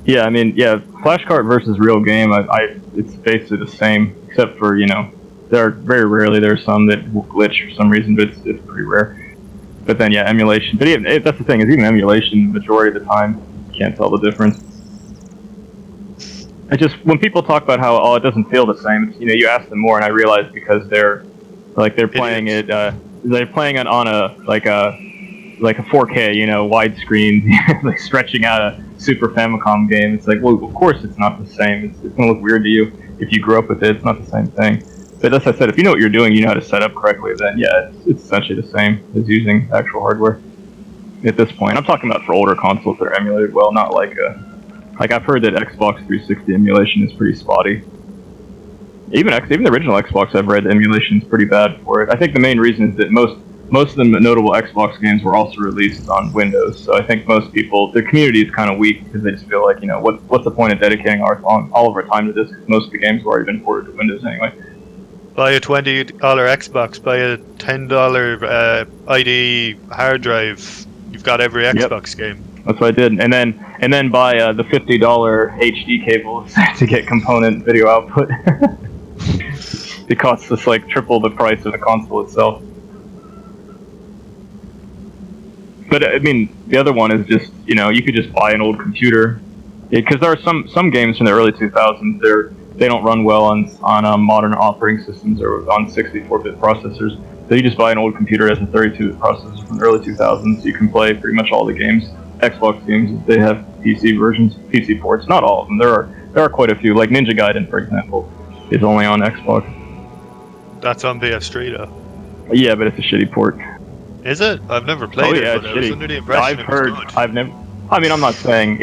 Yeah, I mean, flashcard versus real game, it's basically the same, except for there are very rarely there's some that will glitch for some reason, but it's pretty rare. But then emulation. But that's the thing, is even emulation, the majority of the time, you can't tell the difference. When people talk about how it doesn't feel the same, you ask them more, and I realize because they're playing it on a 4K, widescreen, like stretching out a Super Famicom game. It's like, well, of course it's not the same. It's gonna look weird to you if you grew up with it. It's not the same thing. But as I said, if you know what you're doing, you know how to set up correctly, then it's essentially the same as using actual hardware. At this point, I'm talking about for older consoles that are emulated well, not like I've heard that Xbox 360 emulation is pretty spotty. Even the original Xbox, I've read, the emulation is pretty bad for it. I think the main reason is that most of the notable Xbox games were also released on Windows, so I think most people, the community is kind of weak because they just feel like, what's the point of dedicating all of our time to this? Because most of the games have already been ported to Windows anyway. Buy a $20 Xbox, buy a $10 IDE hard drive. You've got every Xbox game. That's what I did, and then buy the $50 HD cable to get component video output. It costs us like triple the price of the console itself. But I mean, the other one is just you could just buy an old computer, because there are some games from the early 2000s they don't run well on modern operating systems or on 64-bit processors. So you just buy an old computer as a 32-bit processor from the early 2000s. You can play pretty much all the games. Xbox games, they have PC versions, PC ports. Not all of them. There are quite a few. Like Ninja Gaiden, for example, is only on Xbox. That's on PS3 though. Yeah, but it's a shitty port. Is it? I've never played it, but I was under the impression it was good. I mean, I'm not saying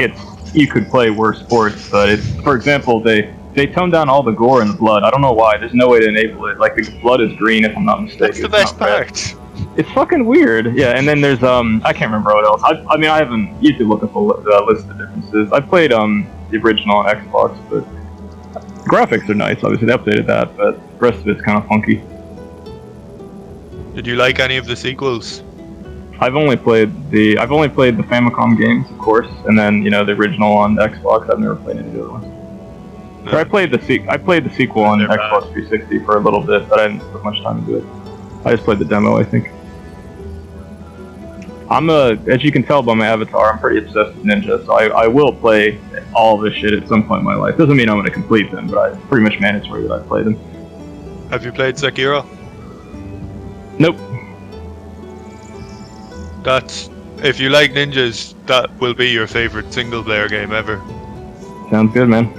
you could play worse ports, but for example, they tone down all the gore and the blood. I don't know why. There's no way to enable it. Like, the blood is green, if I'm not mistaken. That's the best part. It's fucking weird. Yeah, and then there's I can't remember what else. I mean, I haven't. You could look up a list of differences. I played the original on Xbox, but the graphics are nice. Obviously, they updated that, but the rest of it's kind of funky. Did you like any of the sequels? I've only played the Famicom games, of course, and then the original on Xbox. I've never played any of the other ones. No. I played the sequel on Xbox 360 for a little bit, but I didn't put much time into it. I just played the demo, I think. as you can tell by my avatar, I'm pretty obsessed with Ninja, so I will play all this shit at some point in my life. Doesn't mean I'm going to complete them, but it's pretty much mandatory that I play them. Have you played Sekiro? Nope. That's if you like ninjas, that will be your favorite single player game ever. Sounds good, man.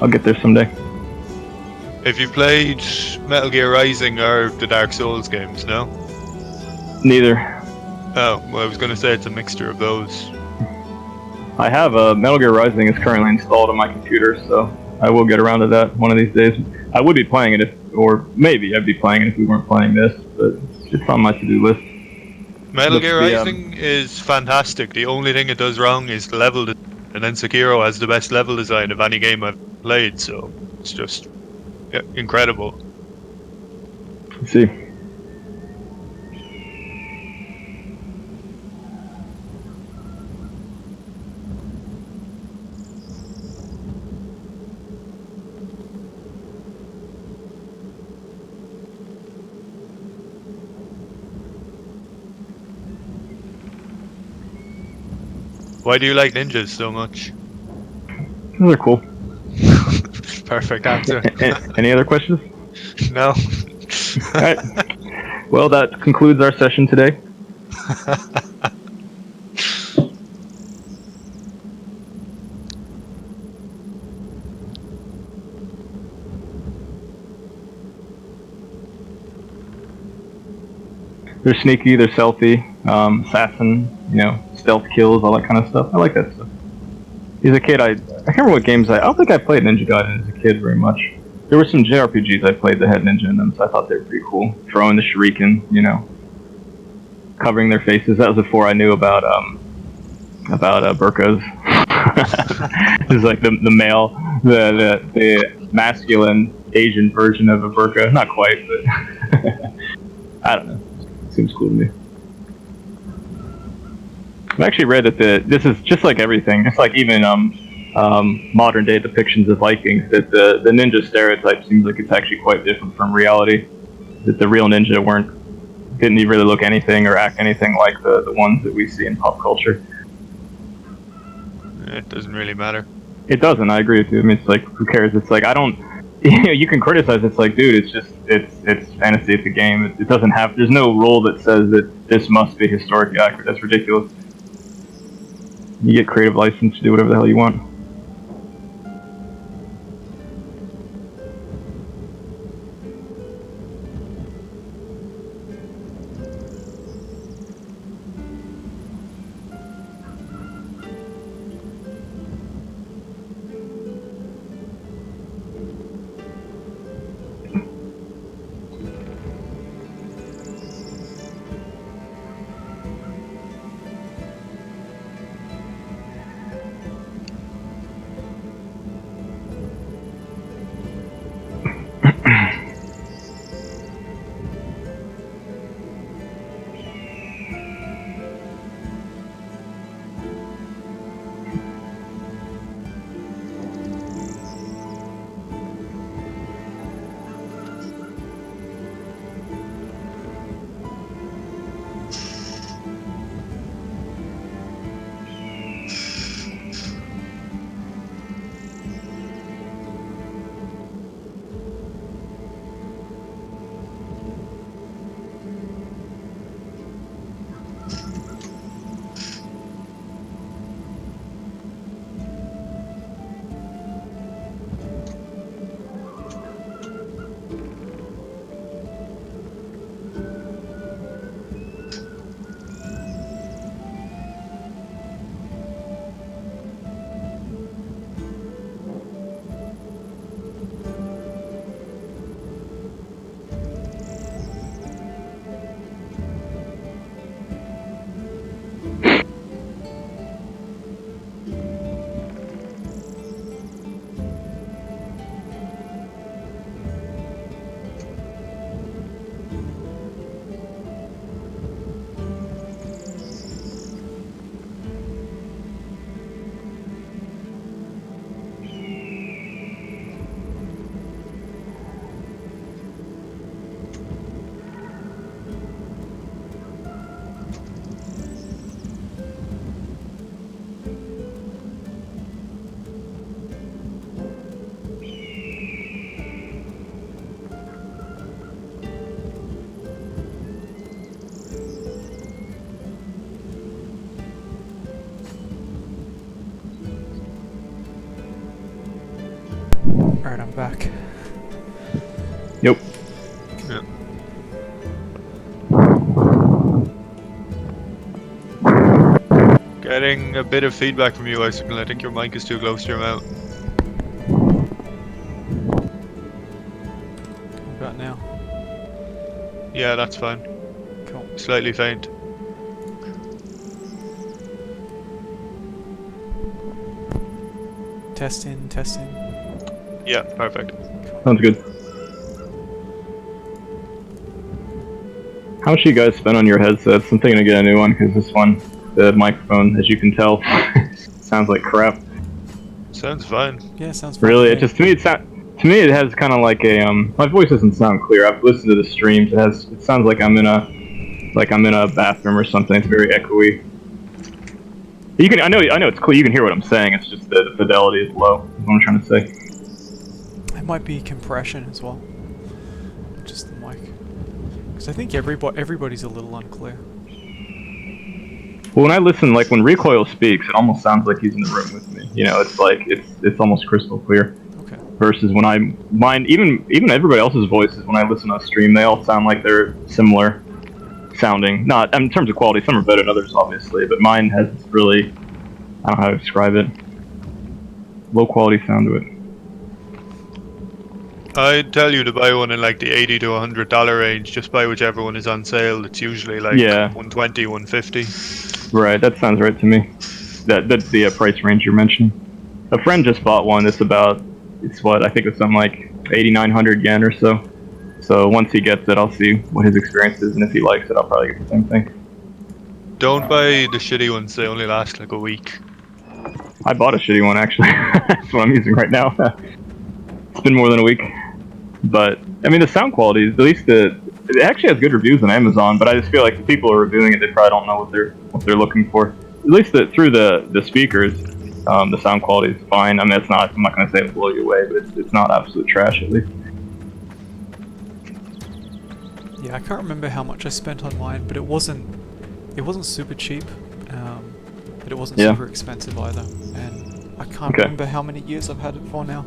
I'll get there someday. If you played Metal Gear Rising or the Dark Souls games, no? Neither. Oh, well, I was going to say it's a mixture of those. I have Metal Gear Rising is currently installed on my computer, so I will get around to that one of these days. I would be playing it or maybe I'd be playing it if we weren't playing this, but it's on my to-do list. Metal Gear Rising is fantastic. The only thing it does wrong is the level design, and then Sekiro has the best level design of any game I've played, so it's just incredible. Let's see. Why do you like ninjas so much? Those are cool. Perfect answer. Any other questions? No. Alright. Well, that concludes our session today. They're sneaky, they're stealthy, assassin, stealth kills, all that kind of stuff. I like that stuff. As a kid, I can't remember what games I don't think I played Ninja Gaiden as a kid very much. There were some JRPGs I played that had ninja in them, so I thought they were pretty cool. Throwing the shuriken, covering their faces. That was before I knew about burkas. It was like the male, the masculine Asian version of a burka. Not quite, but I don't know. Seems cool to me. I've actually read that this is just like everything. It's like even modern day depictions of Vikings. That the ninja stereotype seems like it's actually quite different from reality. That the real ninja didn't even really look anything or act anything like the ones that we see in pop culture. It doesn't really matter. It doesn't. I agree with you. I mean, it's like, who cares? It's like, I don't. You can criticize. It's like, dude, it's fantasy. It's a game. It doesn't have. There's no rule that says that this must be historically accurate. That's ridiculous. You get creative license to do whatever the hell you want. Alright, I'm back. Yep. Yeah. Getting a bit of feedback from you, ysignal. I think your mic is too close to your mouth. What about now? Yeah, that's fine. Cool. Slightly faint. Testing, testing. Yeah, perfect. Sounds good. How much do you guys spend on your headsets? I'm thinking to get a new one because this one, the microphone, as you can tell, sounds like crap. Sounds fine. Yeah, sounds fine. Really, to it me. just to me it has kind of like a my voice doesn't sound clear. I've listened to the streams. It sounds like I'm in a bathroom or something. It's very echoey. I know it's clear. You can hear what I'm saying. It's just the fidelity is low. Is what I'm trying to say. It might be compression as well. Just the mic. Because I think everybody's a little unclear. Well, when I listen, like when Recoil speaks, it almost sounds like he's in the room with me. You know, it's like it's almost crystal clear. Okay. Versus when even everybody else's voices, when I listen on stream, they all sound like they're similar sounding. Not in terms of quality, some are better than others, obviously, but mine has this really, I don't know how to describe it, low quality sound to it. I'd tell you to buy one in like the $80 to $100 range. Just buy whichever one is on sale. It's usually like Yeah. 120, 150. Right, that sounds right to me. That's the price range you're mentioning. A friend just bought one. It's what I think it's something like 8,900 yen or so. So once he gets it, I'll see what his experience is, and if he likes it, I'll probably get the same thing. Don't buy the shitty ones. They only last like a week. I bought a shitty one actually. That's what I'm using right now. It's been more than a week, but I mean the sound quality, at least it actually has good reviews on Amazon. But I just feel like the people who are reviewing it, they probably don't know what they're looking for. At least through the speakers, the sound quality is fine. I mean, I'm not going to say it'll blow you away, but it's not absolute trash at least. Yeah, I can't remember how much I spent on mine, but it wasn't super cheap, but it wasn't super expensive either. And I can't remember how many years I've had it for now.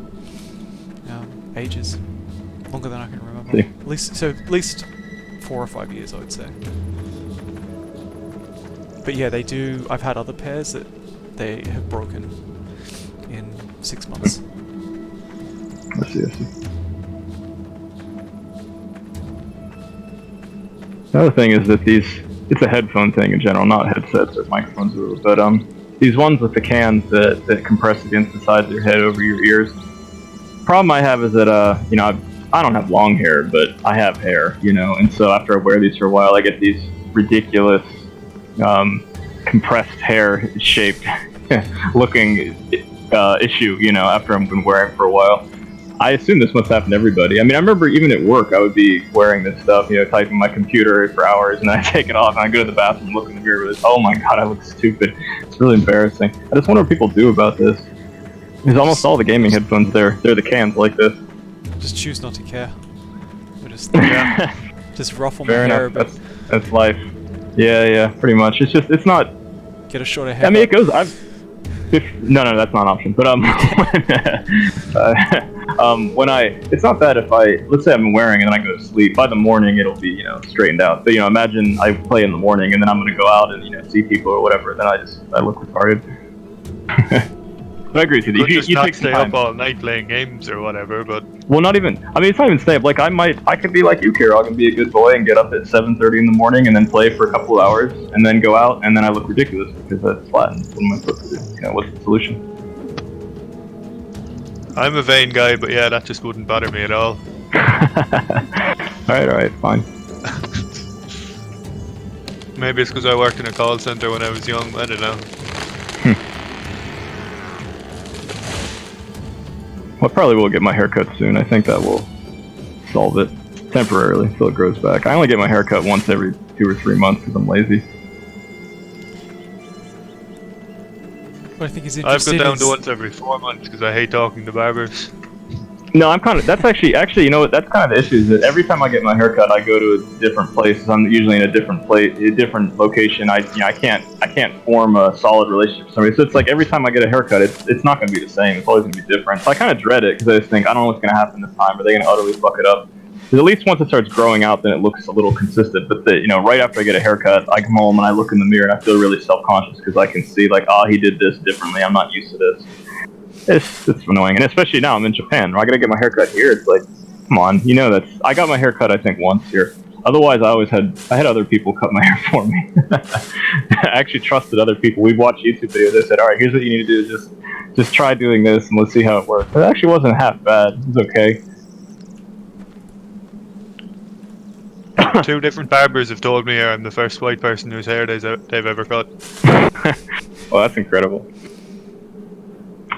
Ages, longer than I can remember. See. At least 4 or 5 years, I would say. But yeah, they do. I've had other pairs that they have broken in 6 months. I see. The other thing is that it's a headphone thing in general, not headsets or microphones, but these ones with the cans that compress against the sides of your head over your ears. Problem I have is that I don't have long hair, but I have hair, and so after I wear these for a while, I get these ridiculous compressed hair shaped looking issue, after I've been wearing it for a while. I assume this must happen to everybody. I mean, I remember even at work, I would be wearing this stuff, typing my computer for hours, and I take it off, and I go to the bathroom, look in the mirror, and oh my god, I look stupid. It's really embarrassing. I just wonder what people do about this. Because almost all the gaming headphones, they're the cans like this. Just choose not to care. Or just just ruffle Fair my hair enough. a bit. That's life. Yeah, pretty much. It's not. Get a shorter hair. I mean, it goes. No, that's not an option. But it's not bad if let's say I'm wearing it and I go to sleep. By the morning, it'll be straightened out. But imagine I play in the morning and then I'm gonna go out and see people or whatever. Then I look retarded. But I agree with you. You just you not take stay time. up all night playing games or whatever, but Well, not even. I mean, it's not even stay up. Like I could be like you, Kira. I can be a good boy and get up at 7:30 in the morning and then play for a couple of hours and then go out and then I look ridiculous because that's flat. What am I supposed to do? What's the solution? I'm a vain guy, but yeah, that just wouldn't bother me at all. All right, fine. Maybe it's because I worked in a call center when I was young. I don't know. Well, I probably will get my hair cut soon. I think that will solve it temporarily until it grows back. I only get my hair cut once every 2 or 3 months because I'm lazy. What I think is I've interesting gone down is to once every 4 months because I hate talking to barbers. No, I'm kind of. That's actually, you know what? That's kind of the issue. Is that every time I get my haircut, I go to a different place. I'm usually in a different place, a different location. I can't form a solid relationship with somebody. So it's like every time I get a haircut, it's not going to be the same. It's always going to be different. So I kind of dread it because I just think I don't know what's going to happen this time. Are they going to utterly fuck it up? Because at least once it starts growing out, then it looks a little consistent. But right after I get a haircut, I come home and I look in the mirror and I feel really self-conscious because I can see like, he did this differently. I'm not used to this. It's annoying, and especially now I'm in Japan. I gotta get my haircut here. It's like, come on, I got my haircut I think once here. Otherwise, I had other people cut my hair for me. I actually trusted other people. We'd watch YouTube videos. They said, all right, here's what you need to do. Just try doing this, and let's see how it works. It actually wasn't half bad. It was okay. 2 different barbers have told me I'm the first white person whose hair they've ever cut. Well, that's incredible.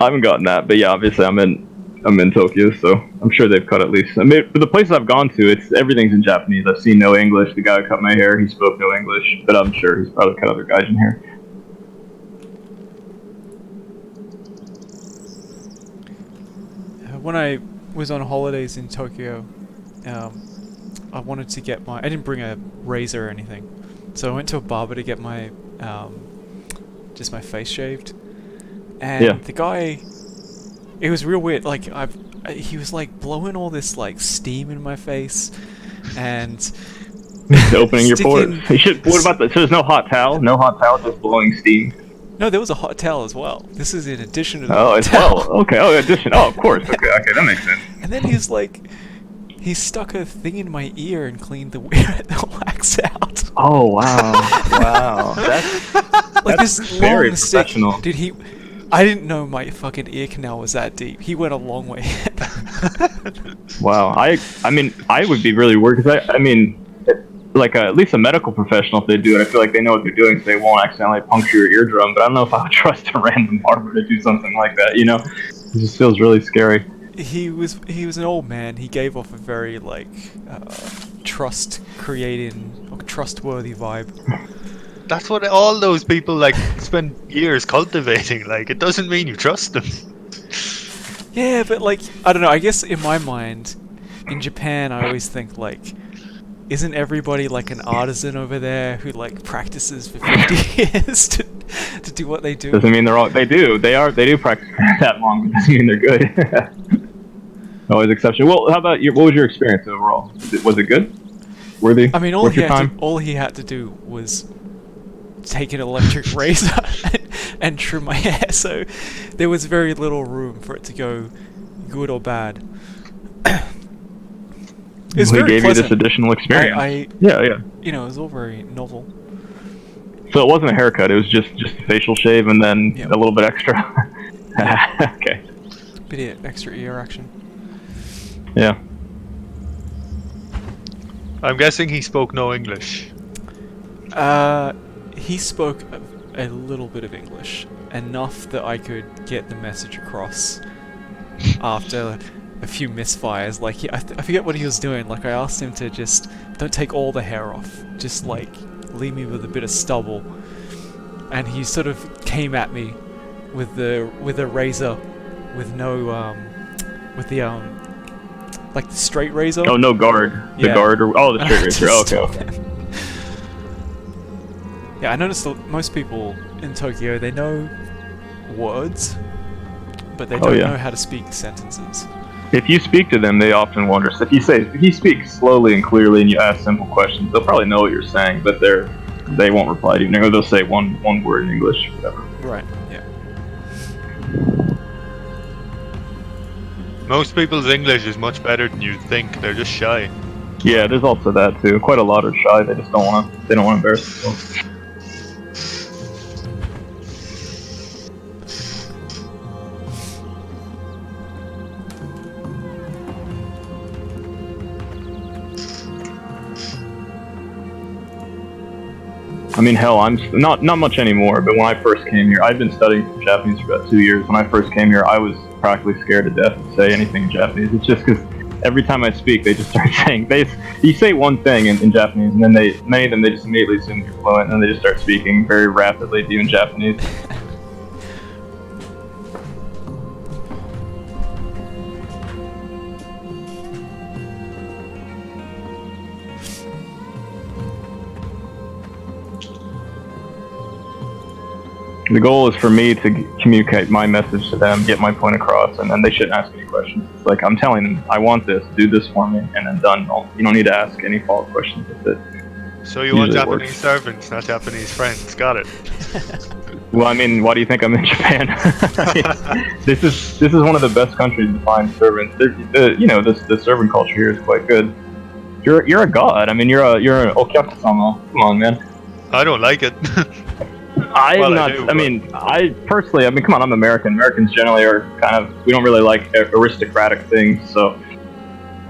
I haven't gotten that, but yeah, obviously I'm in Tokyo, so I'm sure they've cut at least. I mean, for the places I've gone to, everything's in Japanese. I've seen no English. The guy who cut my hair, he spoke no English, but I'm sure he's probably cut other guys in here. When I was on holidays in Tokyo, I wanted to get I didn't bring a razor or anything, so I went to a barber to get my just my face shaved. And the guy, it was real weird. Like he was like blowing all this like steam in my face, and opening your pores. What about that? So there's no hot towel? No hot towel, just blowing steam. No, there was a hot towel as well. This is in addition to the hot towel. Well. Okay. Oh, addition. Oh, of course. Okay, that makes sense. And then he stuck a thing in my ear and cleaned the wax out. Oh wow, wow. That's this very long stick. professional. Dude, I didn't know my fucking ear canal was that deep. He went a long way. Wow. I mean, I would be really worried because like at least a medical professional, if they do it, I feel like they know what they're doing, so they won't accidentally puncture your eardrum. But I don't know if I would trust a random barber to do something like that. It just feels really scary. He was an old man. He gave off a very trustworthy vibe. That's what all those people spend years cultivating. It doesn't mean you trust them. Yeah, but I don't know. I guess in my mind, in Japan, I always think isn't everybody an artisan over there who practices for 50 years to do what they do? Doesn't mean they're all. They do practice that long, but doesn't mean they're good. Always exception. Well, how about what was your experience overall? Was it good? Worthy? I mean, all he had to do was take an electric razor and trim my hair, so there was very little room for it to go good or bad. It's very gave pleasant. You this additional experience. Yeah. It was all very novel. So it wasn't a haircut; it was just a facial shave and then a little bit extra. Okay. Bit of extra ear action. Yeah. I'm guessing he spoke no English. He spoke a little bit of English, enough that I could get the message across after a few misfires. I forget what he was doing. I asked him to just don't take all the hair off, just leave me with a bit of stubble, and he sort of came at me with a razor, with no the straight razor. Oh, no guard. The guard the straight razor. Oh, okay. Yeah, I noticed that most people in Tokyo, they know words, but they don't know how to speak sentences. If you speak to them, they often wonder. So if you speak slowly and clearly and you ask simple questions, they'll probably know what you're saying, but they won't reply to you. Or they'll say one word in English, whatever. Right, yeah. Most people's English is much better than you'd think. They're just shy. Yeah, there's also that too. Quite a lot are shy. They just don't want to embarrass themselves. I mean, hell, I'm not much anymore, but when I first came here, I've been studying Japanese for about 2 years. When I first came here, I was practically scared to death to say anything in Japanese. It's just because every time I speak, they just start saying, you say one thing in Japanese, and then many of them, they just immediately assume you're fluent, and then they just start speaking very rapidly to you in Japanese. The goal is for me to communicate my message to them, get my point across, and then they shouldn't ask any questions. It's like, I'm telling them, I want this, do this for me, and then done. You don't need to ask any follow-up questions. That's it. So you want Usually it Japanese works. servants, not Japanese friends. Got it. Well, I mean, why do you think I'm in Japan? this is one of the best countries to find servants. The servant culture here is quite good. You're a god. I mean, you're an okyaku-sama. Come on, man. I don't like it. I'm Well, not. I do, I mean, I personally. I mean, come on. I'm American. Americans generally are kind of. We don't really like aristocratic things, so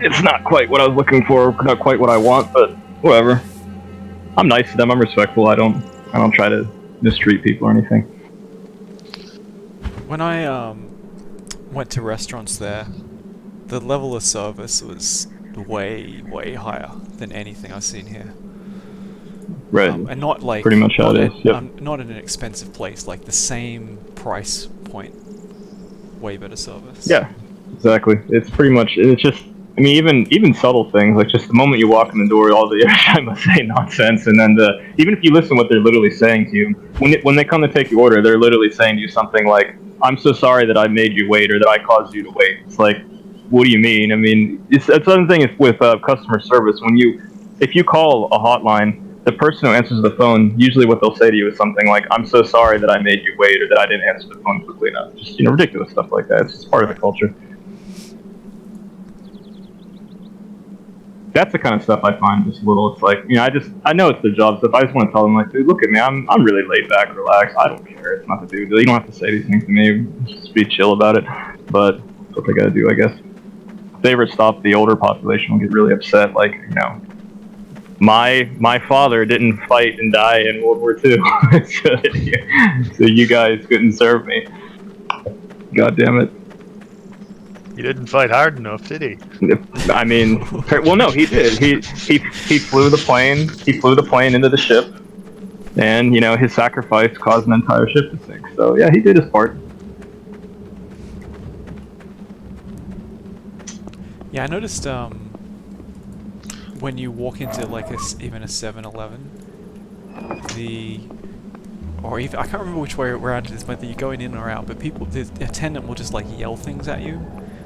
it's not quite what I was looking for. Not quite what I want, but whatever. I'm nice to them. I'm respectful. I don't try to mistreat people or anything. When I went to restaurants there, the level of service was way higher than anything I've seen here. Right. And not like pretty much how it is. Yep. Not in an expensive place, like the same price point, way better service. Yeah, exactly. It's pretty much. It's just. I mean, even subtle things like just the moment you walk in the door, all the I must say nonsense, and then even if you listen to what they're literally saying to you, when they come to take your order, they're literally saying to you something like, "I'm so sorry that I made you wait or that I caused you to wait." It's like, what do you mean? I mean, it's another thing with customer service. If you call a hotline, the person who answers the phone, usually what they'll say to you is something like, "I'm so sorry that I made you wait or that I didn't answer the phone quickly enough." Just ridiculous stuff like that. It's just part of the culture. That's the kind of stuff I find just a little. It's like, I know it's their job stuff. I just want to tell them, like, dude, look at me. I'm really laid back, relaxed. I don't care. It's not the dude. You don't have to say these things to me. Just be chill about it. But that's what they gotta do, I guess. If they ever stop, the older population will get really upset. Like, my father didn't fight and die in World War II, so you guys couldn't serve me. God damn it. He didn't fight hard enough, did he? I mean, well, no, he did. He flew the plane. He flew the plane into the ship, and his sacrifice caused an entire ship to sink. So yeah, he did his part. Yeah, I noticed when you walk into like even a 7-Eleven, or even I can't remember which way around it is, whether you're going in or out, but the attendant will just like yell things at you.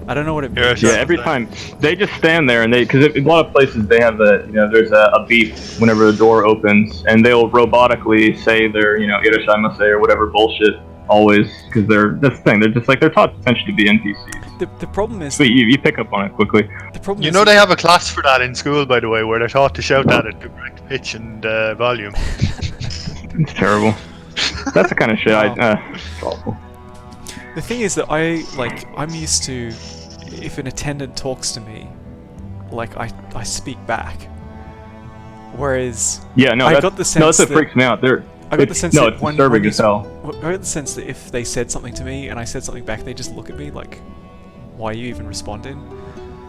I don't know what it means. Yeah, every time they just stand there and because a lot of places they have there's a beep whenever the door opens, and they'll robotically say their irashaimase or whatever bullshit always, because that's the thing. They're taught essentially to be NPCs. The problem is, but you pick up on it quickly. The problem is, they have a class for that in school, by the way, where they're taught to shout at it to correct pitch and volume. It's terrible. That's the kind of shit it's awful. The thing is that I'm used to, if an attendant talks to me, like I speak back. Whereas I got the sense that freaks me out. I got the sense that it's disturbing as hell. I got the sense that if they said something to me and I said something back, they just look at me like, "Why are you even responding?"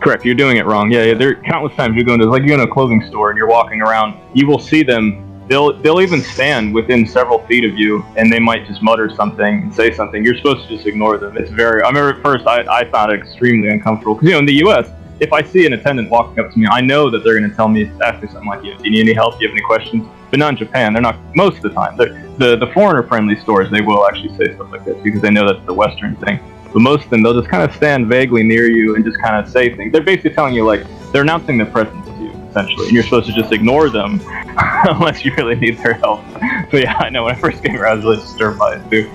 Correct, you're doing it wrong. Yeah. There are countless times you go into a clothing store and you're walking around. You will see them. They'll even stand within several feet of you, and they might just mutter something and say something. You're supposed to just ignore them. It's I remember at first I found it extremely uncomfortable because in the U.S., if I see an attendant walking up to me, I know that they're going to ask me something like, "Do you need any help? Do you have any questions?" But not in Japan. They're not most of the time. The foreigner-friendly stores, they will actually say stuff like this because they know that's the Western thing. But most of them, they'll just kind of stand vaguely near you and just kind of say things. They're basically telling you, like, they're announcing their presence to you, essentially, and you're supposed to just ignore them unless you really need their help. So yeah, I know when I first came here, I was really disturbed by it too.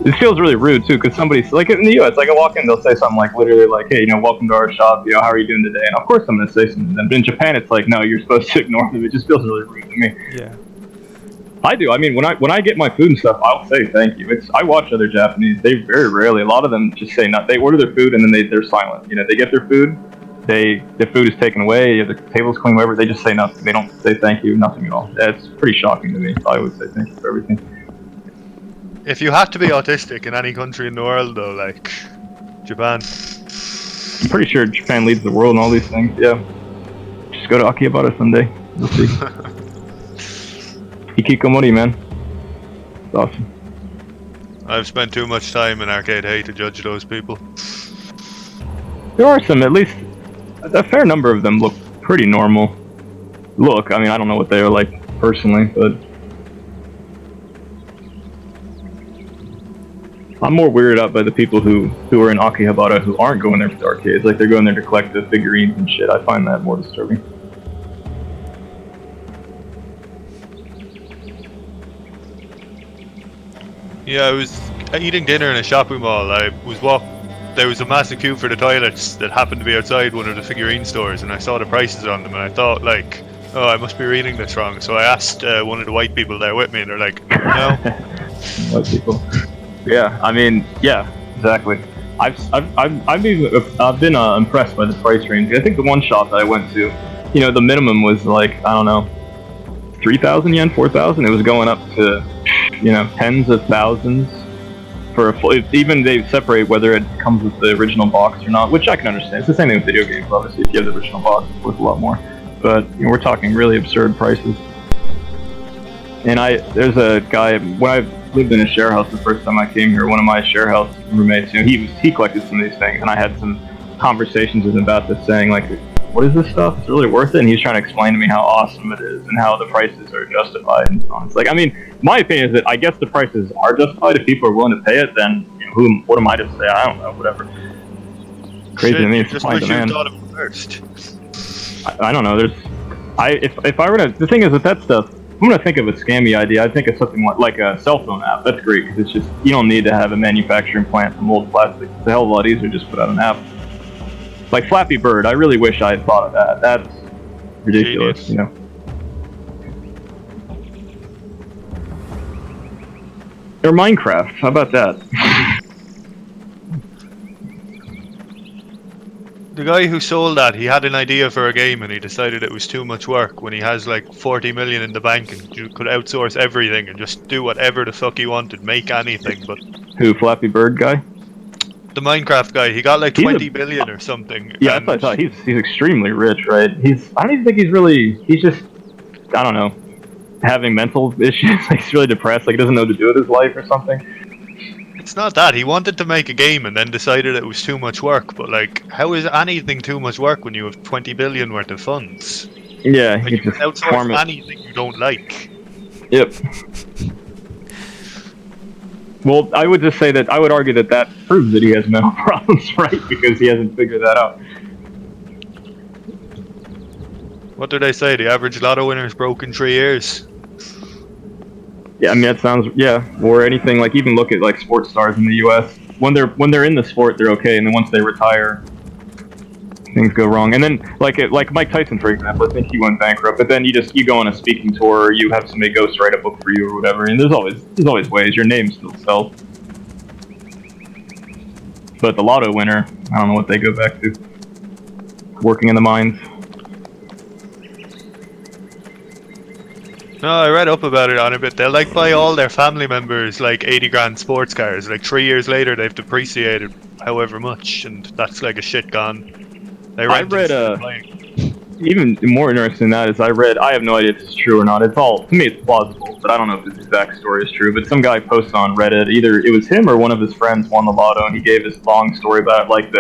It feels really rude too, because somebody's like in the U.S., like I walk in, they'll say something like literally like, "Hey, welcome to our shop. How are you doing today?" And of course, I'm gonna say something to them. But in Japan, it's like, no, you're supposed to ignore them. It just feels really rude to me. Yeah. I do. I mean, when I get my food and stuff, I'll say thank you. I watch other Japanese. They very rarely. A lot of them just say not. They order their food and then they're silent. They get their food. The food is taken away. The table's clean. Whatever. They just say nothing. They don't say thank you. Nothing at all. That's pretty shocking to me. I always say thank you for everything. If you have to be autistic in any country in the world, though, like Japan. I'm pretty sure Japan leads the world in all these things. Yeah. Just go to Akihabara someday. You'll see. Hikikomori, man. It's awesome. I've spent too much time in Arcade Hay to judge those people. There are some, at least a fair number of them look pretty normal. I mean, I don't know what they are like personally, but I'm more weirded out by the people who are in Akihabara who aren't going there for the arcades. Like, they're going there to collect the figurines and shit. I find that more disturbing. Yeah, I was eating dinner in a shopping mall. There was a massive queue for the toilets that happened to be outside one of the figurine stores, and I saw the prices on them, and I thought, like, oh, I must be reading this wrong. So I asked one of the white people there with me, and they're like, no. White people. Yeah, I mean, yeah, exactly. I've been impressed by the price range. I think the one shop that I went to, you know, the minimum was like, I don't know, 3,000 yen, 4,000. It was going up to, you know, tens of thousands for a full. Even they separate whether it comes with the original box or not, which I can understand. It's the same thing with video games. Obviously, if you have the original box, it's worth a lot more. But you know, we're talking really absurd prices. And there's a guy when I lived in a share house the first time I came here. One of my share house roommates, you know, he collected some of these things, and I had some conversations with him about this, saying like, what is this stuff? It's really worth it. And he's trying to explain to me how awesome it is and how the prices are justified and so on. It's like, I mean, my opinion is that I guess the prices are justified. If people are willing to pay it, then you know, what am I to say? I don't know, whatever. Crazy to me. It's just supply and wish you demand. thought of it first. I don't know. If I were to, the thing is with that stuff, I'm gonna think of a scammy idea. I'd think of something like a cell phone app. That's great because it's just, you don't need to have a manufacturing plant to mold plastic. It's a hell of a lot easier to just put out an app. Like Flappy Bird, I really wish I had thought of that. That's ridiculous, you know. Or Minecraft, how about that? The guy who sold that, he had an idea for a game and he decided it was too much work when he has like 40 million in the bank and you could outsource everything and just do whatever the fuck he wanted, make anything. But Who, Flappy Bird guy? the Minecraft guy, he got like 20 billion or something. Yeah, that's what I thought. He's extremely rich, right? I don't even think he's just, I don't know, having mental issues. Like, he's really depressed, like he doesn't know what to do with his life or something. It's not that. He wanted to make a game and then decided it was too much work. But like, how is anything too much work when you have 20 billion worth of funds? Yeah, Like, you you can just outsource anything you don't like. Yep. Well, I would just say that I would argue that proves that he has mental problems, right? Because he hasn't figured that out. What do they say? The average lotto winner is broke in 3 years. Yeah, I mean that sounds, yeah. Or anything, like, even look at like sports stars in the U.S. When they're in the sport, they're okay, and then once they retire, things go wrong. And then like Mike Tyson, for example, I think he went bankrupt. But then you go on a speaking tour, or you have somebody ghost write a book for you or whatever. And there's always ways. Your name still sells. But the lotto winner, I don't know what they go back to. Working in the mines. No, I read up about it on a bit. They'll like buy all their family members like 80 grand sports cars. Like 3 years later, they've depreciated however much, and that's like a shit gone. I read even more interesting than that is I have no idea if this is true or not. It's all, to me it's plausible, but I don't know if this exact story is true. But some guy posts on Reddit, either it was him or one of his friends won the lotto, and he gave this long story about it, like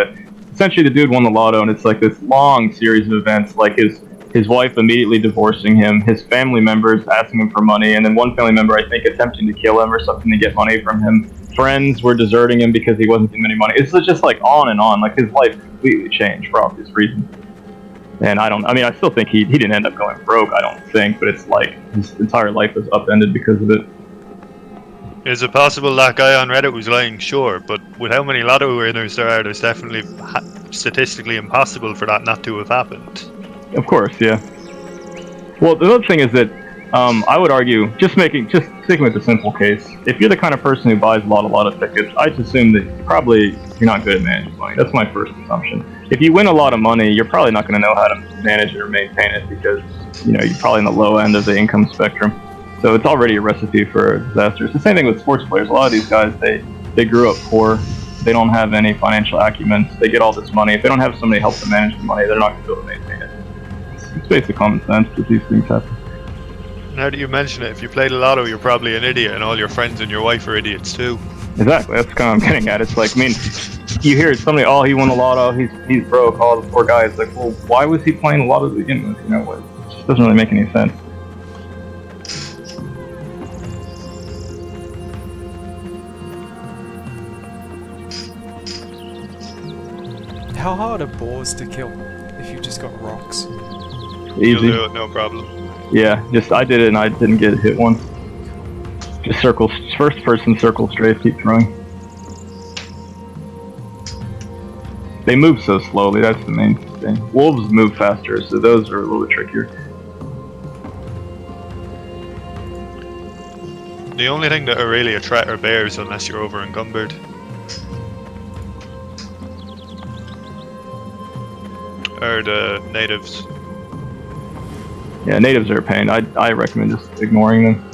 essentially the dude won the lotto, and it's like this long series of events, like his wife immediately divorcing him, his family members asking him for money, and then one family member, I think, attempting to kill him or something to get money from him. Friends were deserting him because he wasn't getting any money. It's just like on and on. Like, his life completely changed for obvious reasons. And I still think he didn't end up going broke, I don't think, but it's like his entire life was upended because of it. Is it possible that guy on Reddit was lying? Sure, but with how many lotto winners there are, there's definitely statistically impossible for that not to have happened. Of course, yeah. Well, the other thing is that I would argue, just sticking with the simple case, if you're the kind of person who buys a lot of tickets, I just assume that you're not good at managing money. That's my first assumption. If you win a lot of money, you're probably not going to know how to manage it or maintain it because, you know, you're probably in the low end of the income spectrum. So it's already a recipe for a disaster. It's the same thing with sports players. A lot of these guys, they grew up poor. They don't have any financial acumen. They get all this money. If they don't have somebody help them manage the money, they're not going to be able to maintain it. It's basic common sense that these things happen. Now that you mention it, if you play the lotto, you're probably an idiot, and all your friends and your wife are idiots too. Exactly, that's kind of what I'm getting at. It's like, I mean, you hear somebody, oh, he won the lotto, he's broke, oh, the poor guy. It's like, well, why was he playing the lotto to begin with? You know, it just doesn't really make any sense. How hard are boars to kill if you just got rocks? You'll Easy. do it, no problem. Yeah, just I did it and I didn't get hit once. Just circle, first person circle strafe, keep throwing. They move so slowly, that's the main thing. Wolves move faster, so those are a little bit trickier. The only thing that are really a threat are bears unless you're over encumbered. Or the natives. Yeah, natives are a pain. I recommend just ignoring them.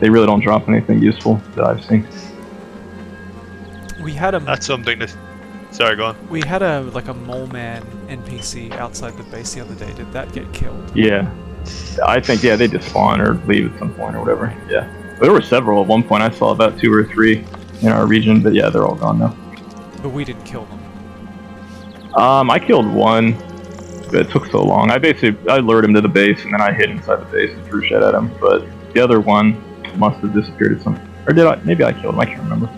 They really don't drop anything useful that I've seen. We had a That's something that... Sorry, go on. we had a like a mole man NPC outside the base the other day. Did that get killed? Yeah. I think, yeah, they just spawn or leave at some point or whatever. Yeah. There were several at one point. I saw about 2 or 3 in our region, but yeah, they're all gone now. But we didn't kill them. I killed one, but it took so long. I lured him to the base and then I hid inside the base and threw shit at him. But the other one must have disappeared at some, or did I? Maybe I killed him. I can't remember.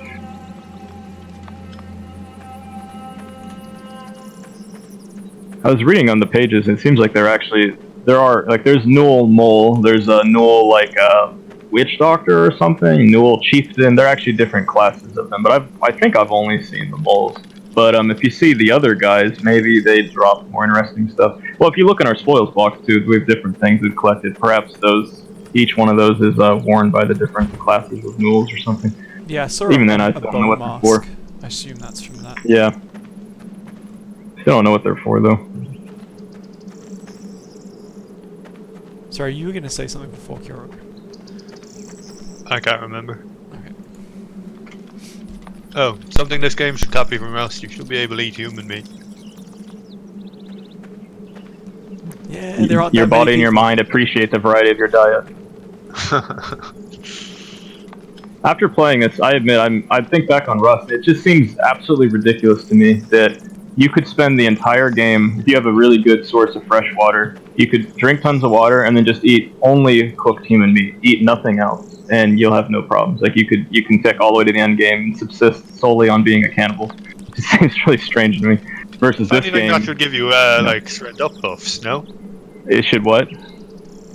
I was reading on the pages. And it seems like there are like there's Newell Mole. There's a Newell like witch doctor or something. Newell chieftain. They're actually different classes of them. But I think I've only seen the moles. But if you see the other guys, maybe they drop more interesting stuff. Well, if you look in our spoils box too, we have different things we've collected. Perhaps each one of those is worn by the different classes of Newells or something. Yeah, I saw Even then, I a still don't bow know what they're for. mask. I assume that's from that. Yeah. Still don't know what they're for though. Sorry, you were going to say something before, Kiro. I can't remember. Okay. Oh, something this game should copy from else. You should be able to eat human meat. Yeah, there aren't Your that many body and your people. mind appreciate the variety of your diet. After playing this, I admit I think back on Rust. It just seems absolutely ridiculous to me that you could spend the entire game, if you have a really good source of fresh water, you could drink tons of water and then just eat only cooked human meat, eat nothing else, and you'll have no problems. Like you can take all the way to the end game and subsist solely on being a cannibal. It just seems really strange to me. Versus this Anything game, that should give you like strength up buffs, no? it should what?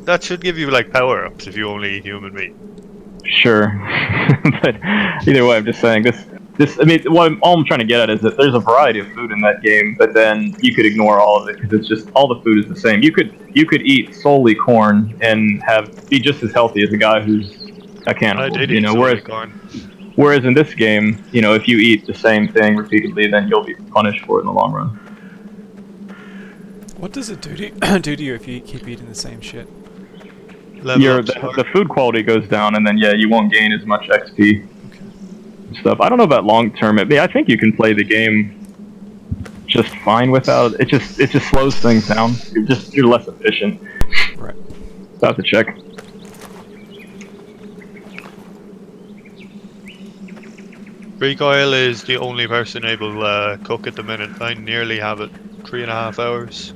That should give you like power ups if you only eat human meat. Sure, but either way, I'm just saying this. I mean, all I'm trying to get at is that there's a variety of food in that game, but then you could ignore all of it because it's just all the food is the same. You could eat solely corn and be just as healthy as a guy who's a cannibal. I did eat solely corn. Whereas in this game, if you eat the same thing repeatedly, then you'll be punished for it in the long run. What does it do to do to you if you keep eating the same shit? The food quality goes down, and then you won't gain as much XP. Stuff. I don't know about long term. I think you can play the game just fine without it. It just slows things down. You're less efficient. Right. So I have to check. Recoil is the only person able to cook at the minute. I nearly have it 3.5 hours.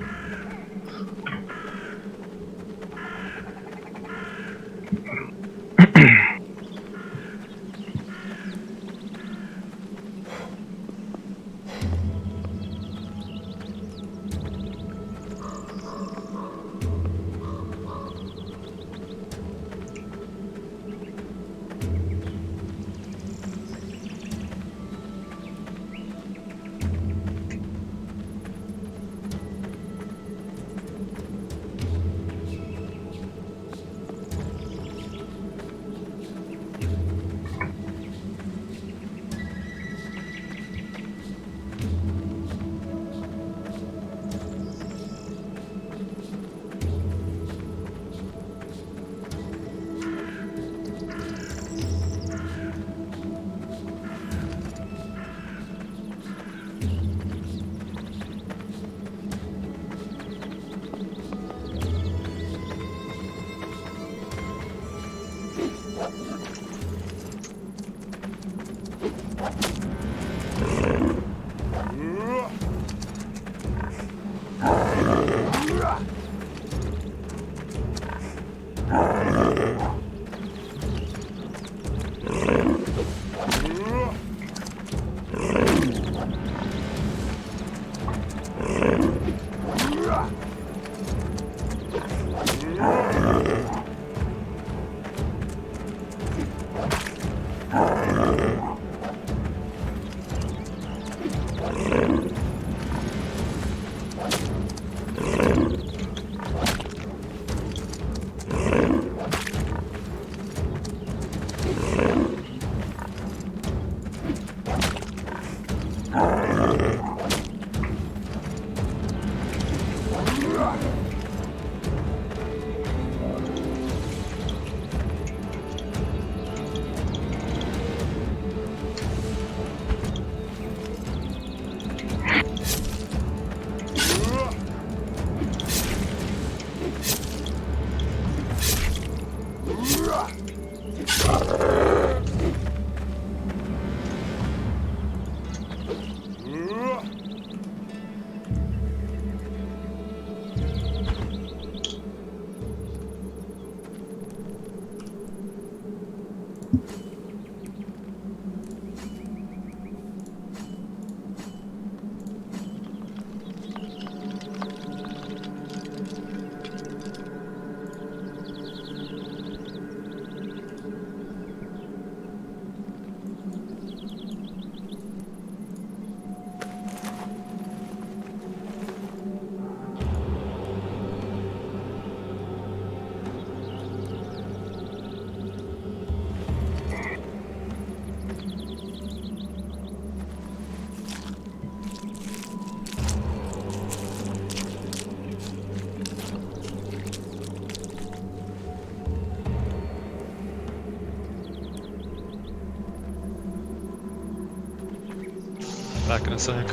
back in a sec.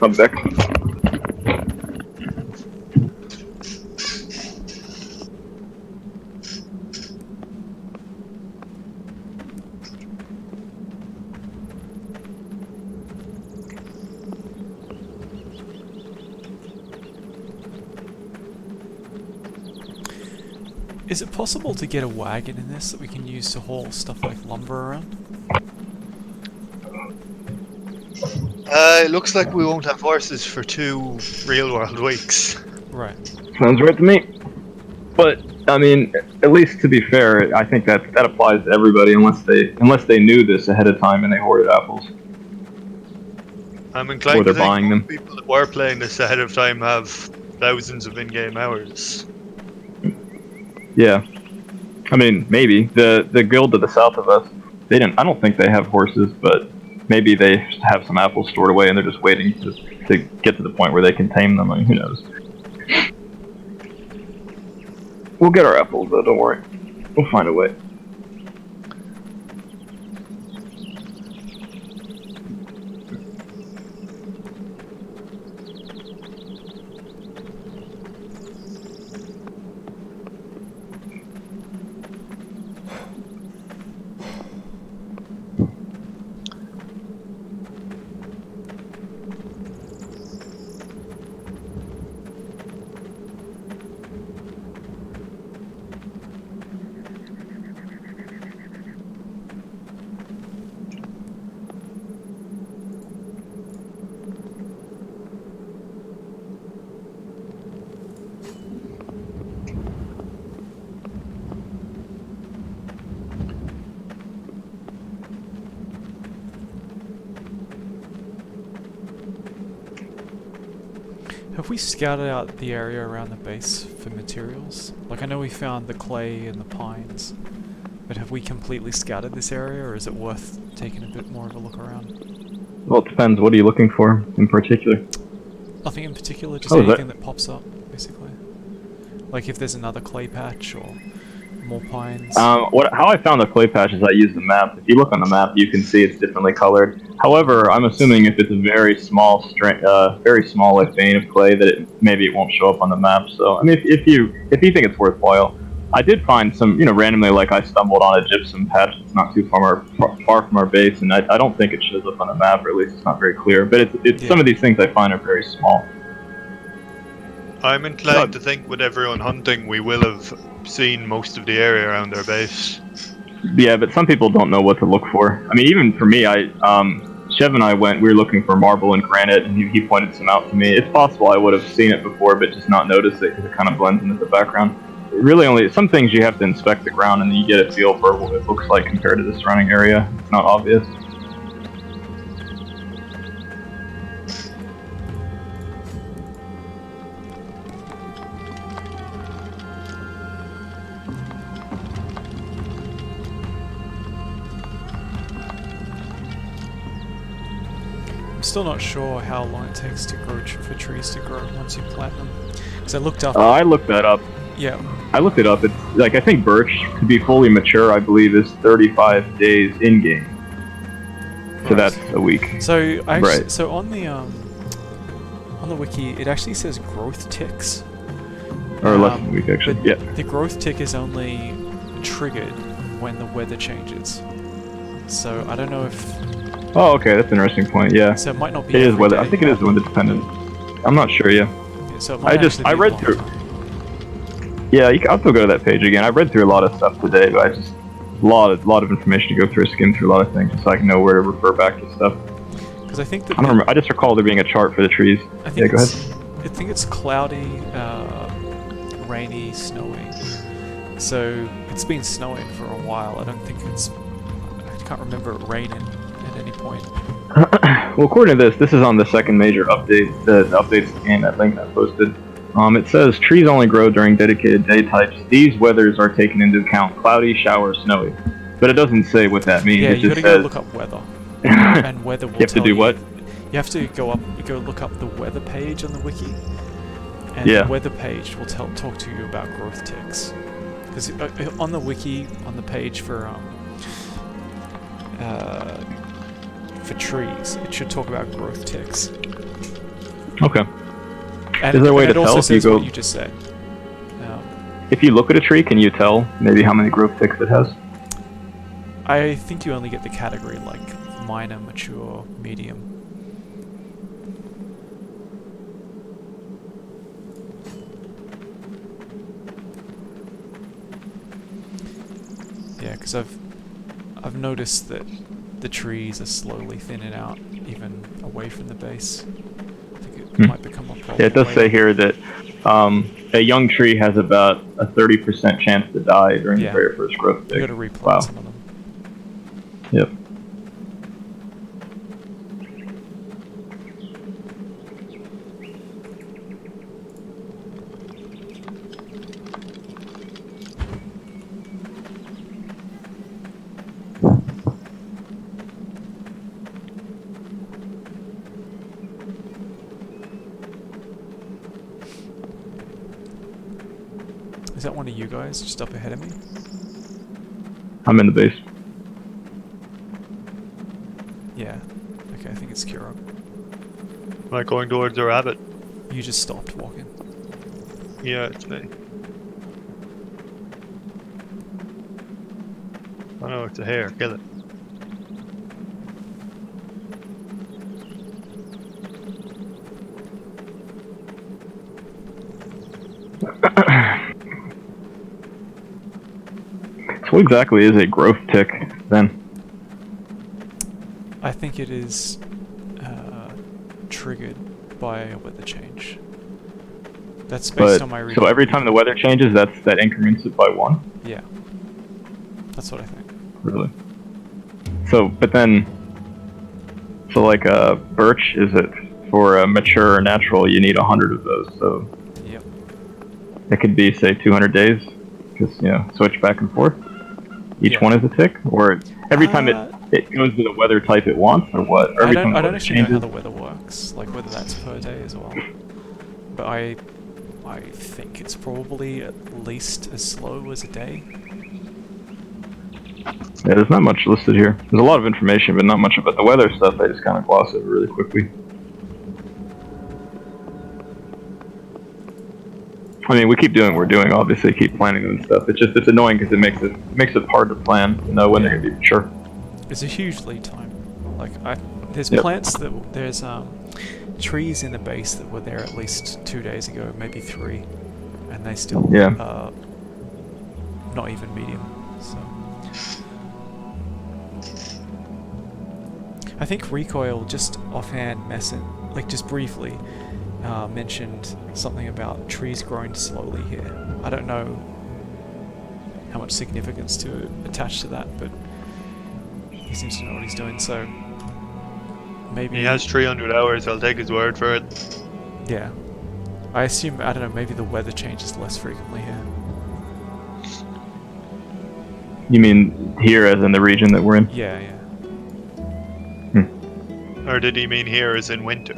I'm back. Is it possible to get a wagon in this that we can use to haul stuff like lumber around? It looks like we won't have horses for 2 real-world weeks. Right. Sounds right to me. But I mean, at least to be fair, I think that applies to everybody unless they knew this ahead of time and they hoarded apples. I'm Or inclined they're to think buying them. people that were playing this ahead of time have thousands of in-game hours. Yeah. I mean, maybe the guild to the south of us, they didn't. I don't think they have horses, but maybe they have some apples stored away and they're just waiting to get to the point where they can tame them. I mean, who knows? We'll get our apples though. Don't worry. We'll find a way. Have we scouted out the area around the base for materials? Like, I know we found the clay and the pines, but have we completely scouted this area, or is it worth taking a bit more of a look around? Well, it depends. What are you looking for in particular? Nothing in particular, just Oh, anything that pops up, basically. Like if there's another clay patch or more pines. How I found the clay patch is I used the map. If you look on the map, you can see it's differently colored. However, I'm assuming if it's a very small like vein of clay, that maybe it won't show up on the map. So I mean, if you think it's worthwhile, I did find some, randomly, like I stumbled on a gypsum patch that's not too far from our base, and I don't think it shows up on the map, or at least it's not very clear. But it's some of these things I find are very small. I'm inclined to think with everyone hunting, we will have seen most of the area around their base. Yeah, but some people don't know what to look for. I mean, even for me, Chev and I went. We were looking for marble and granite, and he pointed some out to me. It's possible I would have seen it before, but just not noticed it because it kind of blends into the background. Really, only some things you have to inspect the ground, and then you get a feel for what it looks like compared to the surrounding area. It's not obvious. I'm still not sure how long it takes to grow for trees to grow once you plant them. Because I looked up. I looked that up. Yeah. I looked it up. It's like I think birch to be fully mature, I believe, is 35 days in game. So that's a week. So so on the wiki, it actually says growth ticks. Or less than a week, actually. But yeah. The growth tick is only triggered when the weather changes. So I don't know if. Oh, okay, that's an interesting point. Yeah. So it might not be. It is weather. Day, I think it is weather dependent. I'm not sure. Yeah. So it might I read through. Yeah, I'll still go to that page again. I read through a lot of stuff today, but I just a lot of information to go through, skim through a lot of things, just so I can know where to refer back to stuff. Because I think that I don't remember. I just recall there being a chart for the trees. Yeah, go ahead. I think it's cloudy, rainy, snowy. So it's been snowing for a while. I don't think I can't remember it raining at any point. Well, according to this is on the second major update. The updates in that link I posted. It says trees only grow during dedicated day types. These weathers are taken into account: cloudy, shower, snowy. But it doesn't say what that means. Yeah, it you just gotta says, go look up weather, and weather will you have to do what? You have to go look up the weather page on the wiki, and Yeah. the weather page will talk to you about growth ticks. Because on the wiki, on the page for trees, it should talk about growth ticks. Okay. And is there a way to it also tell if says you go? what you just said. If you look at a tree, can you tell maybe how many growth ticks it has? I think you only get the category like minor, mature, medium. Yeah, because I've noticed that the trees are slowly thinning out, even away from the base. I think it might become a problem. Yeah, it does later. say here that a young tree has about a 30% chance to die during the very first growth tick. You gotta replant some of them. Yep. Is that one of you guys just up ahead of me? I'm in the base. Yeah. Okay, I think it's Kiro. Am I going towards the rabbit? You just stopped walking. Yeah, it's me. Oh no, it's a hare. Kill it. So what exactly is a growth tick then? I think it is triggered by a weather change. That's based on my reading. So every time the weather changes, that increments it by 1? Yeah. That's what I think. Really? So, but then, so like birch, is it for a mature natural, you need 100 of those, so Yep. it could be, say, 200 days, because, switch back and forth. Each one is a tick? Or every time it goes to the weather type it wants, or what? Or I every don't time actually know how the weather works, like whether that's per day as well. But I think it's probably at least as slow as a day. Yeah, there's not much listed here. There's a lot of information, but not much about the weather stuff. I just kind of gloss over really quickly. I mean, we keep doing what we're doing, obviously, keep planning and stuff. It's annoying because it makes it hard to plan, to know when they're going to be mature. It's a huge lead time. Like, there's plants there's trees in the base that were there at least 2 days ago, maybe 3, and they still not even medium. So I think Recoil just offhand like just briefly mentioned something about trees growing slowly here. I don't know how much significance to attach to that, but he seems to know what he's doing, so maybe... He has 300 hours, I'll take his word for it. Yeah. I assume, I don't know, maybe the weather changes less frequently here. You mean here, as in the region that we're in? Yeah, yeah. Or did he mean here as in winter?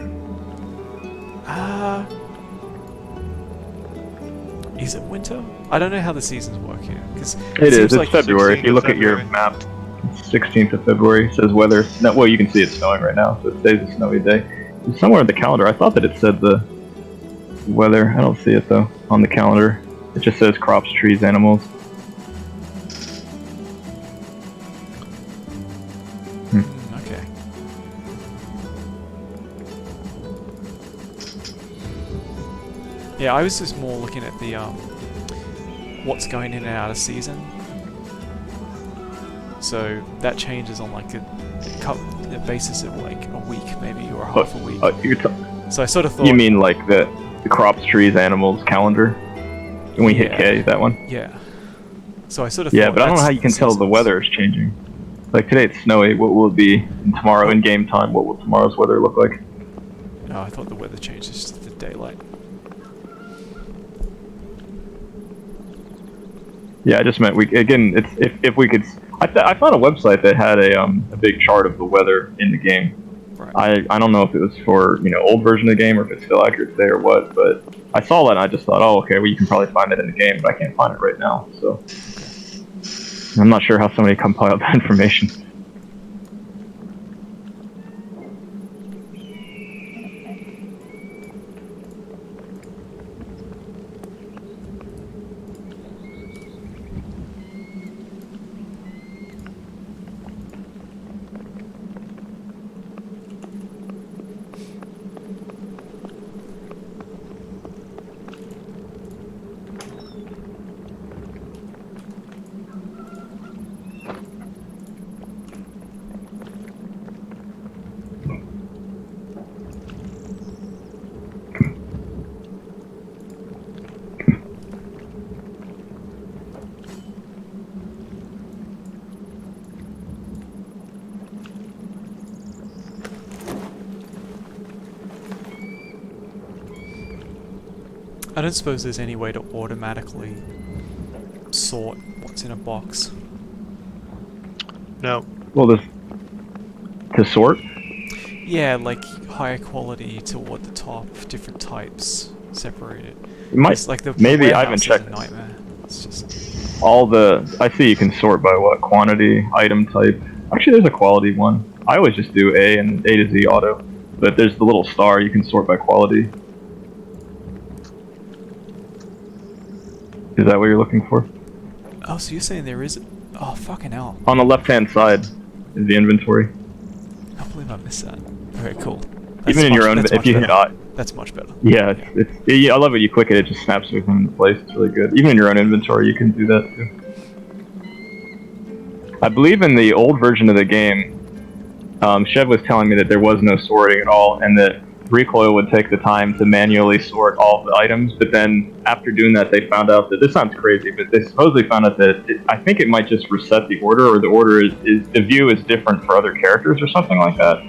Is it winter? I don't know how the seasons work here, because It is. It's like February. If you look at your February. map, it's 16th of February. It says weather. No, well, you can see it's snowing right now, so it says a snowy day. It's somewhere in the calendar. I thought that it said the weather. I don't see it though on the calendar. It just says crops, trees, animals. Okay. Yeah, I was just more looking at the what's going in and out of season. So that changes on like a basis of like a week, maybe, or a half a week. So I sort of thought. You mean like the crops, trees, animals calendar? When we hit K, that one? Yeah. So I sort of Yeah, thought but I don't know how you can tell the seasons. weather is changing. Like today it's snowy. What will it be tomorrow in game time? What will tomorrow's weather look like? No, I thought the weather changes to the daylight. Yeah, I just meant if we could. I found a website that had a big chart of the weather in the game. Right. I don't know if it was for old version of the game or if it's still accurate today or what, but I saw that and I just thought, oh okay, well you can probably find it in the game, but I can't find it right now. So I'm not sure how somebody compiled that information. I don't suppose there's any way to automatically sort what's in a box. No. Well, to sort. Yeah, like higher quality toward the top, different types separated. It might. It's like the Maybe I haven't warehouse is checked. a nightmare. It's just I see you can sort by what quantity, item type. Actually, there's a quality one. I always just do A and A to Z auto, but there's the little star. You can sort by quality. Is that what you're looking for? oh, so you're saying there is? Oh, fucking hell! On the left-hand side is the inventory. I can't believe I missed that. Very cool. Even in your own, if you hit I. That's much better. Yeah, I love it. You click it, it just snaps everything into place. It's really good. Even in your own inventory, you can do that too. I believe in the old version of the game, Chev was telling me that there was no sorting at all, and that Recoil would take the time to manually sort all of the items. But then after doing that, they found out that this sounds crazy, but they supposedly found out that I think it might just reset the order, or the order is the view is different for other characters or something like that.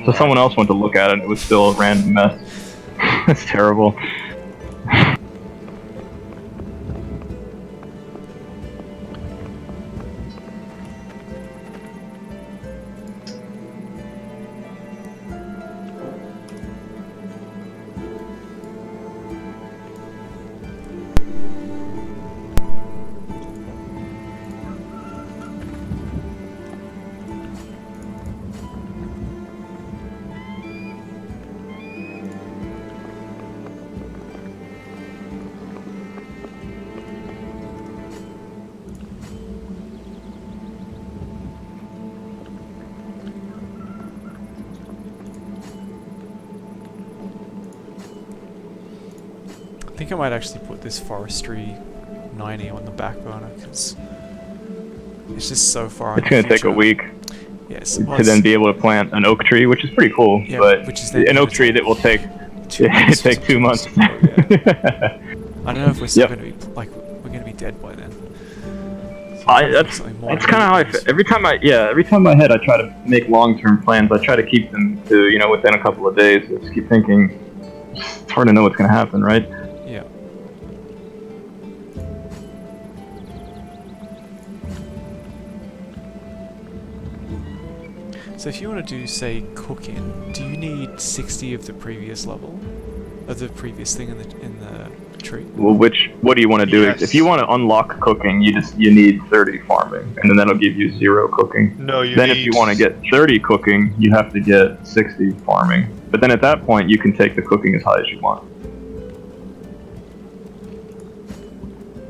So someone else went to look at it, and it was still a random mess. That's terrible. I think I might actually put this forestry 90 on the back burner because it's just so far. It's gonna take a week. Yes. to then be able to plant an oak tree, which is pretty cool. Yeah, but which is then an oak tree that will take 2 months. take 2 months. Yeah. I don't know if we're still Yep. going to be like we're going to be dead by then. So That's kind of how I every time in my head I try to make long-term plans. I try to keep them to within a couple of days. I just keep thinking it's hard to know what's going to happen, right? Yeah. So if you want to do, say, cooking, do you need 60 of the previous level, of the previous thing in the tree? Well, what do you want to do? Yes. If you want to unlock cooking, you need 30 farming, and then that'll give you 0 cooking. No, you Then need... if you want to get 30 cooking, you have to get 60 farming. But then at that point, you can take the cooking as high as you want.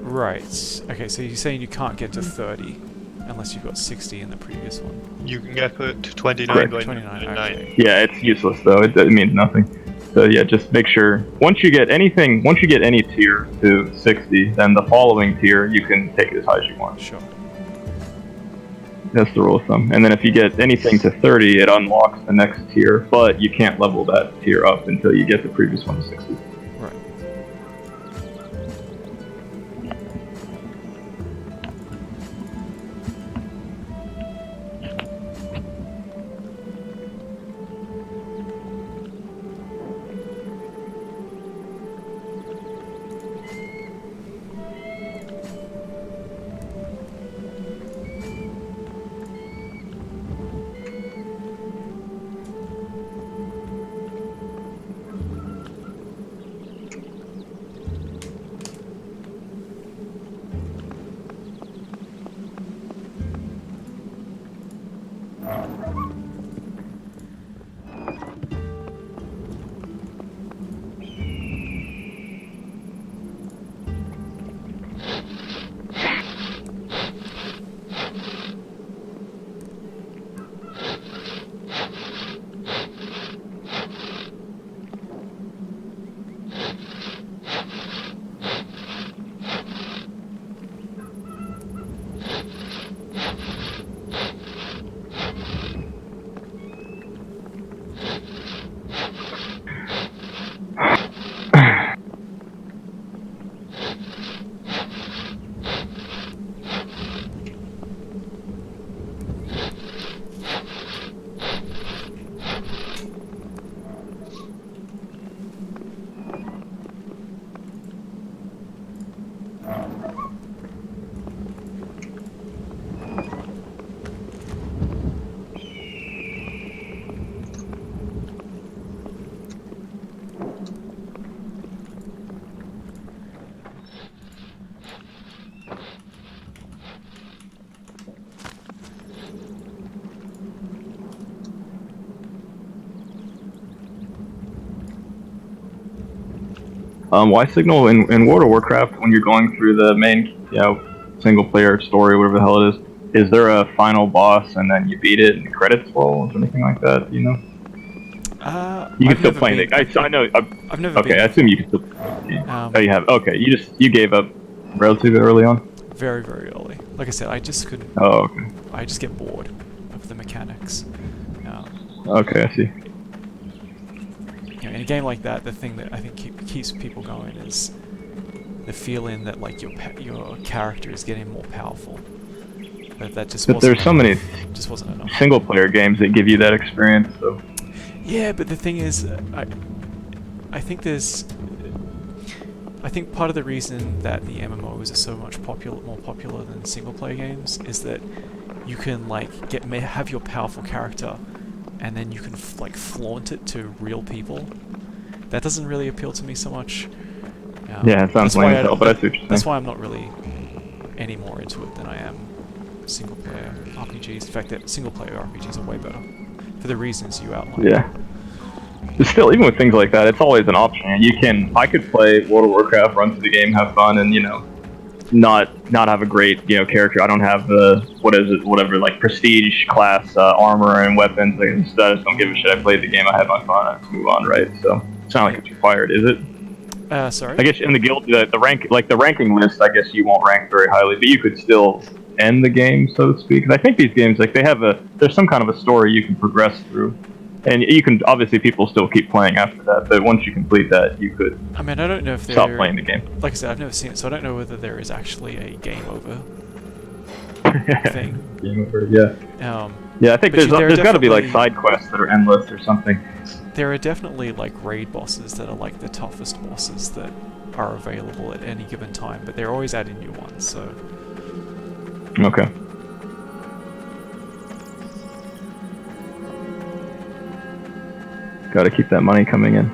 Right. Okay, so you're saying you can't get to 30 unless you've got 60 in the previous one. You can get to 29 Correct. by 29, 9. okay. Yeah, it's useless though. It means nothing. So yeah, just make sure once you get any tier to 60, then the following tier you can take it as high as you want. Sure. That's the rule of thumb. And then if you get anything to 30, it unlocks the next tier, but you can't level that tier up until you get the previous one to 60. Right. ysignal in World of Warcraft, when you're going through the main, single player story, whatever the hell it is there a final boss and then you beat it and the credits roll or anything like that? You can I've still never play been- it. I know. I've never Okay, been I assume you can still. Oh, you have. Okay, you gave up relatively early on. very, very early. Like I said, I just couldn't. Oh, okay. I just get bored of the mechanics. Okay, I see. In a game like that, the thing that I think keeps people going is the feeling that like your character is getting more powerful. But that just. But there's so many just wasn't enough. single player games that give you that experience. So. Yeah, but the thing is, I think part of the reason that the MMOs are so much more popular than single player games is that you can like have your powerful character, and then you can flaunt it to real people. That doesn't really appeal to me so much. Yeah, it sounds lame as hell, but I see what you're saying. That's why I'm not really any more into it than I am single player RPGs. In fact, that single player RPGs are way better for the reasons you outlined. Yeah. But still, even with things like that, it's always an option. I could play World of Warcraft, run through the game, have fun, and not have a great character. I don't have the whatever like prestige class armor and weapons. I just don't give a shit. I played the game. I had my fun. I just move on, right? So it's not like it's required, is it? Sorry. I guess in the guild, the ranking list, I guess you won't rank very highly, but you could still end the game, so to speak. 'Cause I think these games, like, there's some kind of a story you can progress through, and you can obviously people still keep playing after that. But once you complete that, you could I mean, I don't know if stop there. playing the game. Like I said, I've never seen it, so I don't know whether there is actually a game over thing. Game over, yeah. Yeah, I think But there's got to be like definitely- side quests that are endless or something. There are definitely like raid bosses that are like the toughest bosses that are available at any given time, but they're always adding new ones, so... Okay. Got to keep that money coming in.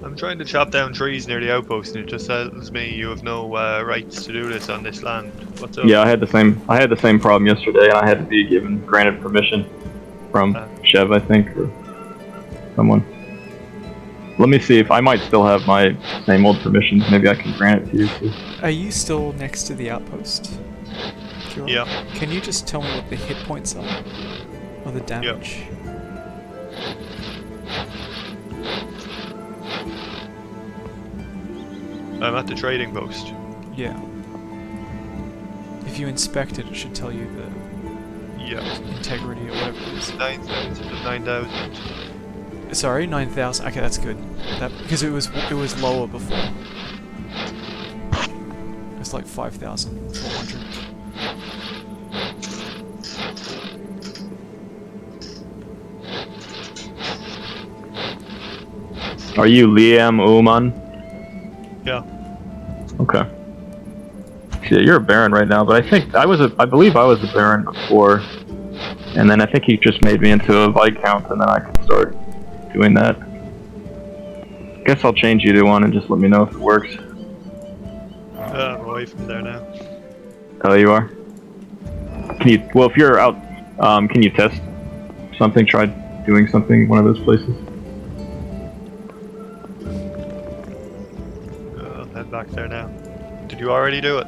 I'm trying to chop down trees near the outpost, and it just tells me you have no rights to do this on this land. What's up? Yeah, I had the same problem yesterday, and I had to be granted permission from Chev, I think, or someone. Let me see if I might still have my same old permissions. Maybe I can grant it to you too. Are you still next to the outpost? Kira? Yeah. Can you just tell me what the hit points are? Or the damage? I'm at the trading post. Yeah. If you inspect it, it should tell you the Yeah. integrity or whatever it is. 9,000. Sorry, 9,000. Okay, that's good. Because it was lower before. It's like 5,400. Are you Liam Uman? Yeah. Okay. Yeah, you're a Baron right now, but I believe I was a Baron before, and then I think he just made me into a Viscount, and then I can start doing that. Guess I'll change you to one and just let me know if it works. I'm away from there now. Oh, you are? If you're out, can you test something? Try doing something in one of those places. I'll head back there now. Did you already do it?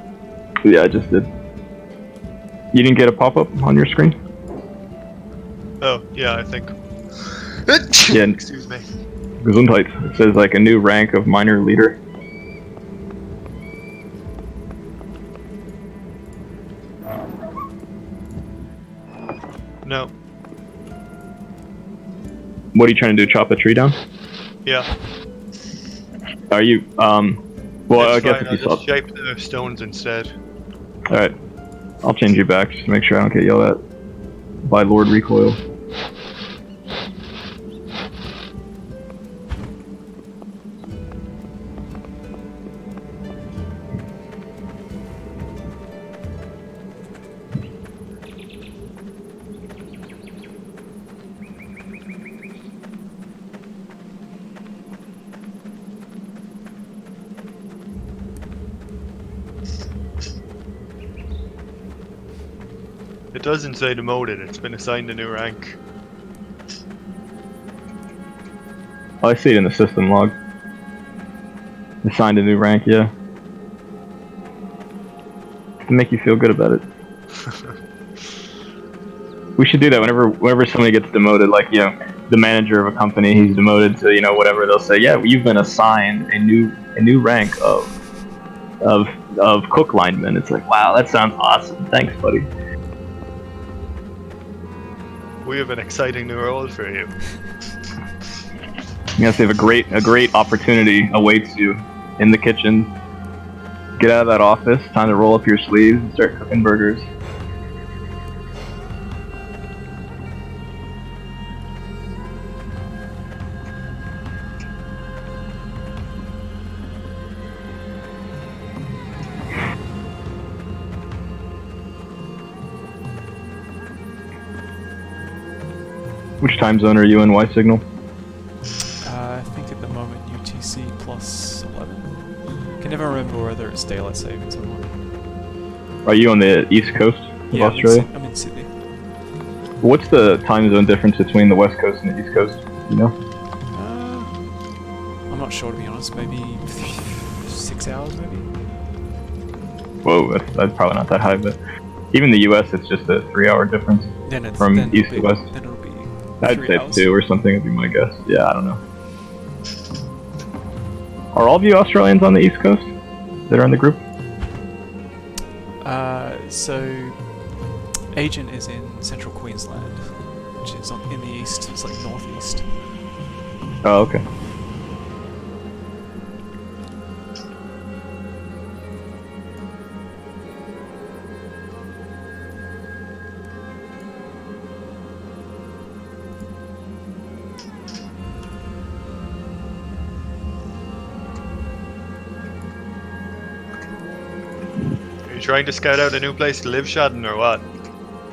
Yeah, I just did. You didn't get a pop-up on your screen? Oh, yeah, I think. Yeah. Excuse me. Gesundheit. It says like a new rank of minor leader. No. What are you trying to do? Chop a tree down? Yeah. Are you, well, I It's guess fine, if I'll you saw... just shape the stones instead. Alright. I'll change you back just to make sure I don't get yelled at by Lord Recoil. It doesn't say demoted, it's been assigned a new rank. Oh, I see it in the system log. Assigned a new rank, yeah. To make you feel good about it. We should do that whenever somebody gets demoted, like, you know, the manager of a company, he's demoted to, you know, whatever, they'll say, yeah, you've been assigned a new rank of cook lineman. It's like, wow, that sounds awesome. Thanks, buddy. We have an exciting new role for you. Yes, they have a great opportunity awaits you in the kitchen. Get out of that office. Time to roll up your sleeves and start cooking burgers. Which time zone are you in, ysignal? I think at the moment UTC plus 11. Can never remember whether it's daylight savings or not. Are you on the east coast of Yeah, Australia? I'm in Sydney. What's the time zone difference between the west coast and the east coast? You know? I'm not sure, to be honest. Maybe 6 hours, maybe? Whoa, that's probably not that high, but even the U.S. it's just a 3-hour difference Then it's from then east to it'll be, west. Then it'll be I'd 3 say hours. 2 or something would be my guess. Yeah, I don't know. Are all of you Australians on the east coast that are in the group? So Agent is in central Queensland, which is in the east. It's like northeast. Oh, okay. Are you trying to scout out a new place to live, Shadden, or what?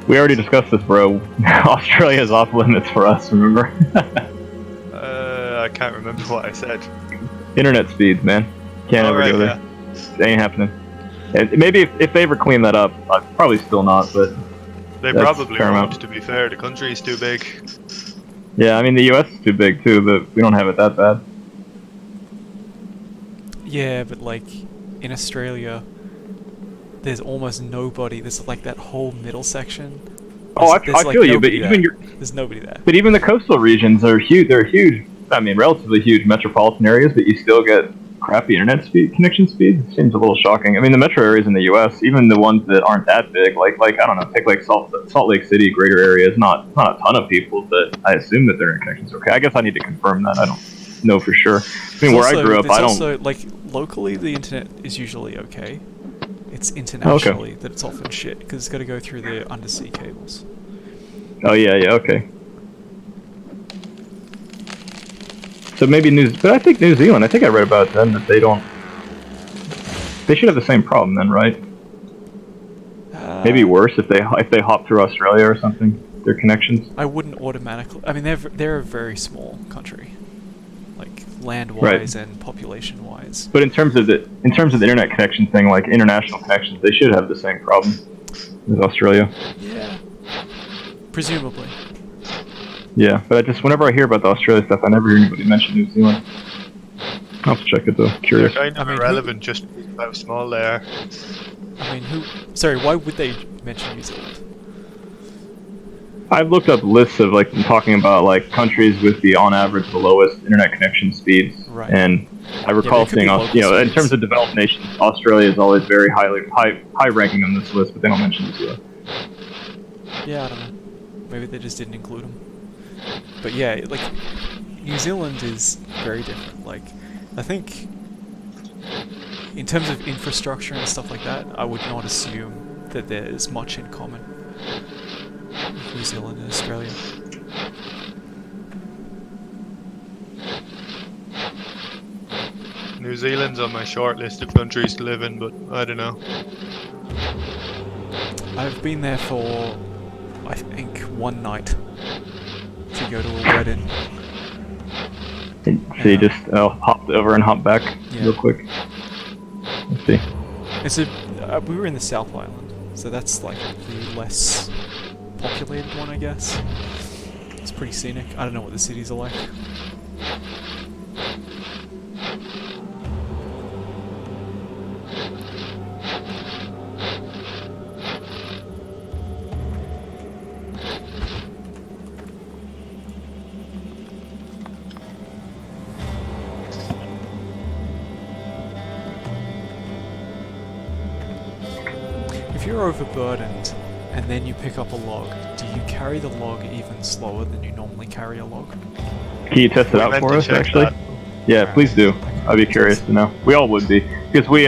We already discussed this, bro. Australia's off limits for us, remember? I can't remember what I said. Internet speeds, man. Can't ever Alright, go there. It ain't happening. And maybe if they ever clean that up, probably still not, but They that's probably paramount. won't, to be fair. The country's too big. Yeah, I mean, the US is too big, too, but we don't have it that bad. Yeah, but like in Australia, there's almost nobody. There's like that whole middle section. Oh, I There's, like, feel you, but nobody even there. your There's nobody there. But even the coastal regions are huge. They're huge. I mean, relatively huge metropolitan areas, but you still get crappy internet connection speeds. It seems a little shocking. I mean, the metro areas in the U.S., even the ones that aren't that big, like I don't know, take like Salt Lake City, greater area, is not a ton of people, but I assume that their internet connection's okay. I guess I need to confirm that. I don't know for sure. I mean, where I grew up, I don't. Also, like locally, the internet is usually okay. It's internationally that it's often shit because it's got to go through the undersea cables. Oh yeah, okay. So maybe but I think New Zealand. I think I read about them that they don't. They should have the same problem then, right? Maybe worse if they hop through Australia or something. Their connections. I wouldn't automatically. I mean, they're a very small country, like land-wise and population-wise. But in terms of the internet connection thing, like international connections, they should have the same problem as Australia. Yeah. Presumably. Yeah, but whenever I hear about the Australia stuff, I never hear anybody mention New Zealand. I'll have to check it though. Curious. They're kind of irrelevant just because of how small they are. I mean, Sorry, why would they mention New Zealand? I've looked up lists of like talking about like countries with the on average the lowest internet connection speeds, right. And I recall seeing, in terms of developed nations, Australia is always very high ranking on this list, but they don't mention New Zealand. Yeah, I don't know. Maybe they just didn't include them. But yeah, like New Zealand is very different. Like, I think in terms of infrastructure and stuff like that, I would not assume that there's much in common with New Zealand and Australia. New Zealand's on my short list of countries to live in, but I don't know. I've been there for, I think, one night to go to a wedding. So you just hopped over and hopped back real quick. Let's see. We were in the South Island, so that's like the less populated one, I guess. It's pretty scenic. I don't know what the cities are like. If you're overburdened and then you pick up a log, do you carry the log even slower than you normally carry a log? Can Can you test it We out meant for to us, check actually? that. Yeah, please do. I'd be curious to know. We all would be, because we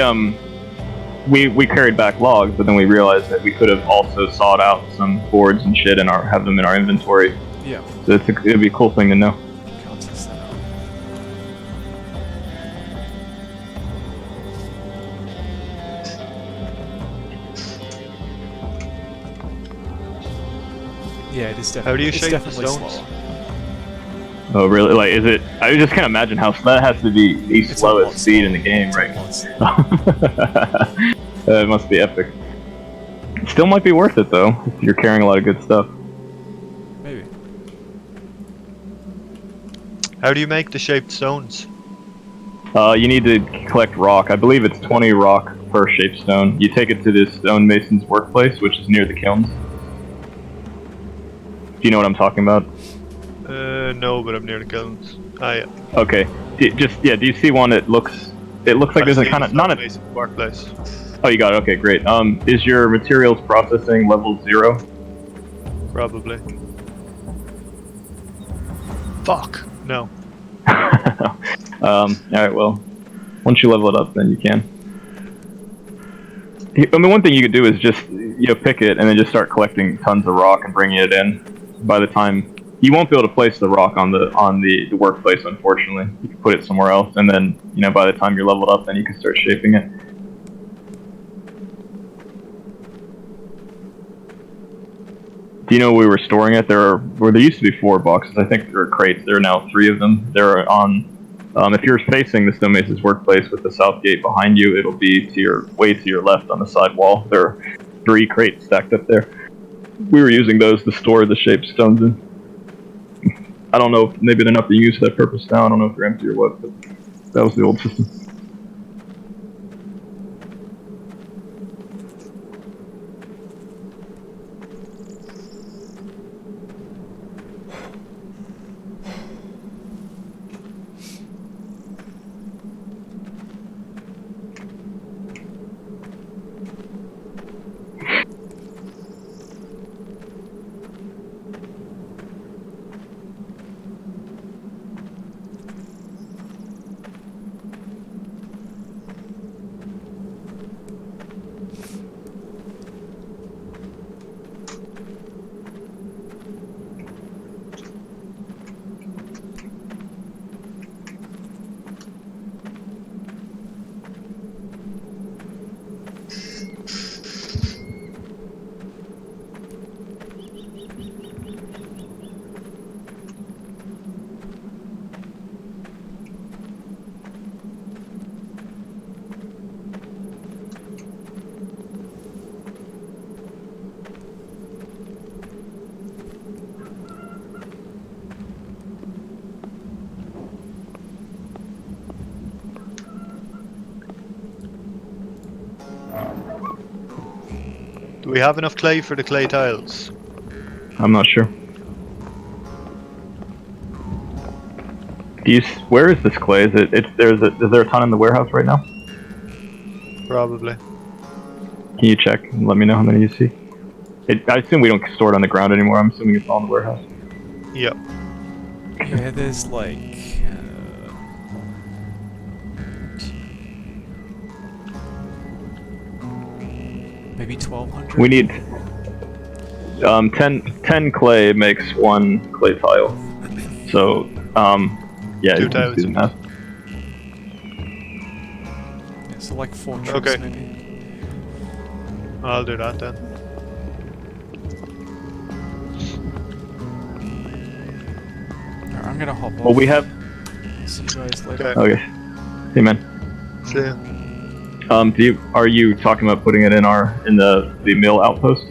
carried back logs, but then we realized that we could have also sought out some boards and shit and have them in our inventory. Yeah. So it'd be a cool thing to know. Can't test that out. Yeah, it is definitely. How do you it's shape definitely the stones? slower. Oh, really? Like, is it? I just can't imagine how that has to be the It's a lot slowest speed in slower. the game, It's right? a lot slower. It must be epic. It still might be worth it though, if you're carrying a lot of good stuff. Maybe. How do you make the shaped stones? You need to collect rock. I believe it's 20 rock per shaped stone. You take it to this stonemason's workplace, which is near the kilns. Do you know what I'm talking about? No, but I'm near the kilns. Ah, yeah. Okay. Do you see one that looks? It looks like there's a kind of not a. workplace. Oh, you got it. Okay, great. Is your materials processing level 0? Probably. Fuck. No. Alright, well, once you level it up, then you can. I mean, one thing you could do is just, pick it and then just start collecting tons of rock and bringing it in. By the time, you won't be able to place the rock on the workplace, unfortunately. You can put it somewhere else, and then, by the time you're leveled up, then you can start shaping it. Do you know where we were storing it? There used to be 4 boxes. I think there are crates. There are now 3 of them. They're on. If you're facing the stonemason's workplace with the south gate behind you, it'll be way to your left on the side wall. There are 3 crates stacked up there. We were using those to store the shaped stones in. I don't know if maybe they're not being used for that purpose now. I don't know if they're empty or what, but that was the old system. Do we have enough clay for the clay tiles? I'm not sure. Where is this clay? Is there a ton in the warehouse right now? Probably. Can you check and let me know how many you see? I assume we don't store it on the ground anymore. I'm assuming it's all in the warehouse. Yep. Yeah, there's like. Maybe 1,200. We need 10 clay makes 1 clay tile. So yeah, 2 you can do the tiles. math. Yeah, so like 4 trips Okay. maybe. I'll do that then. Alright, I'm gonna hop off. Well, we have. See you guys later. Okay. Okay. Hey man. See ya. Are you talking about putting it in the mill outpost?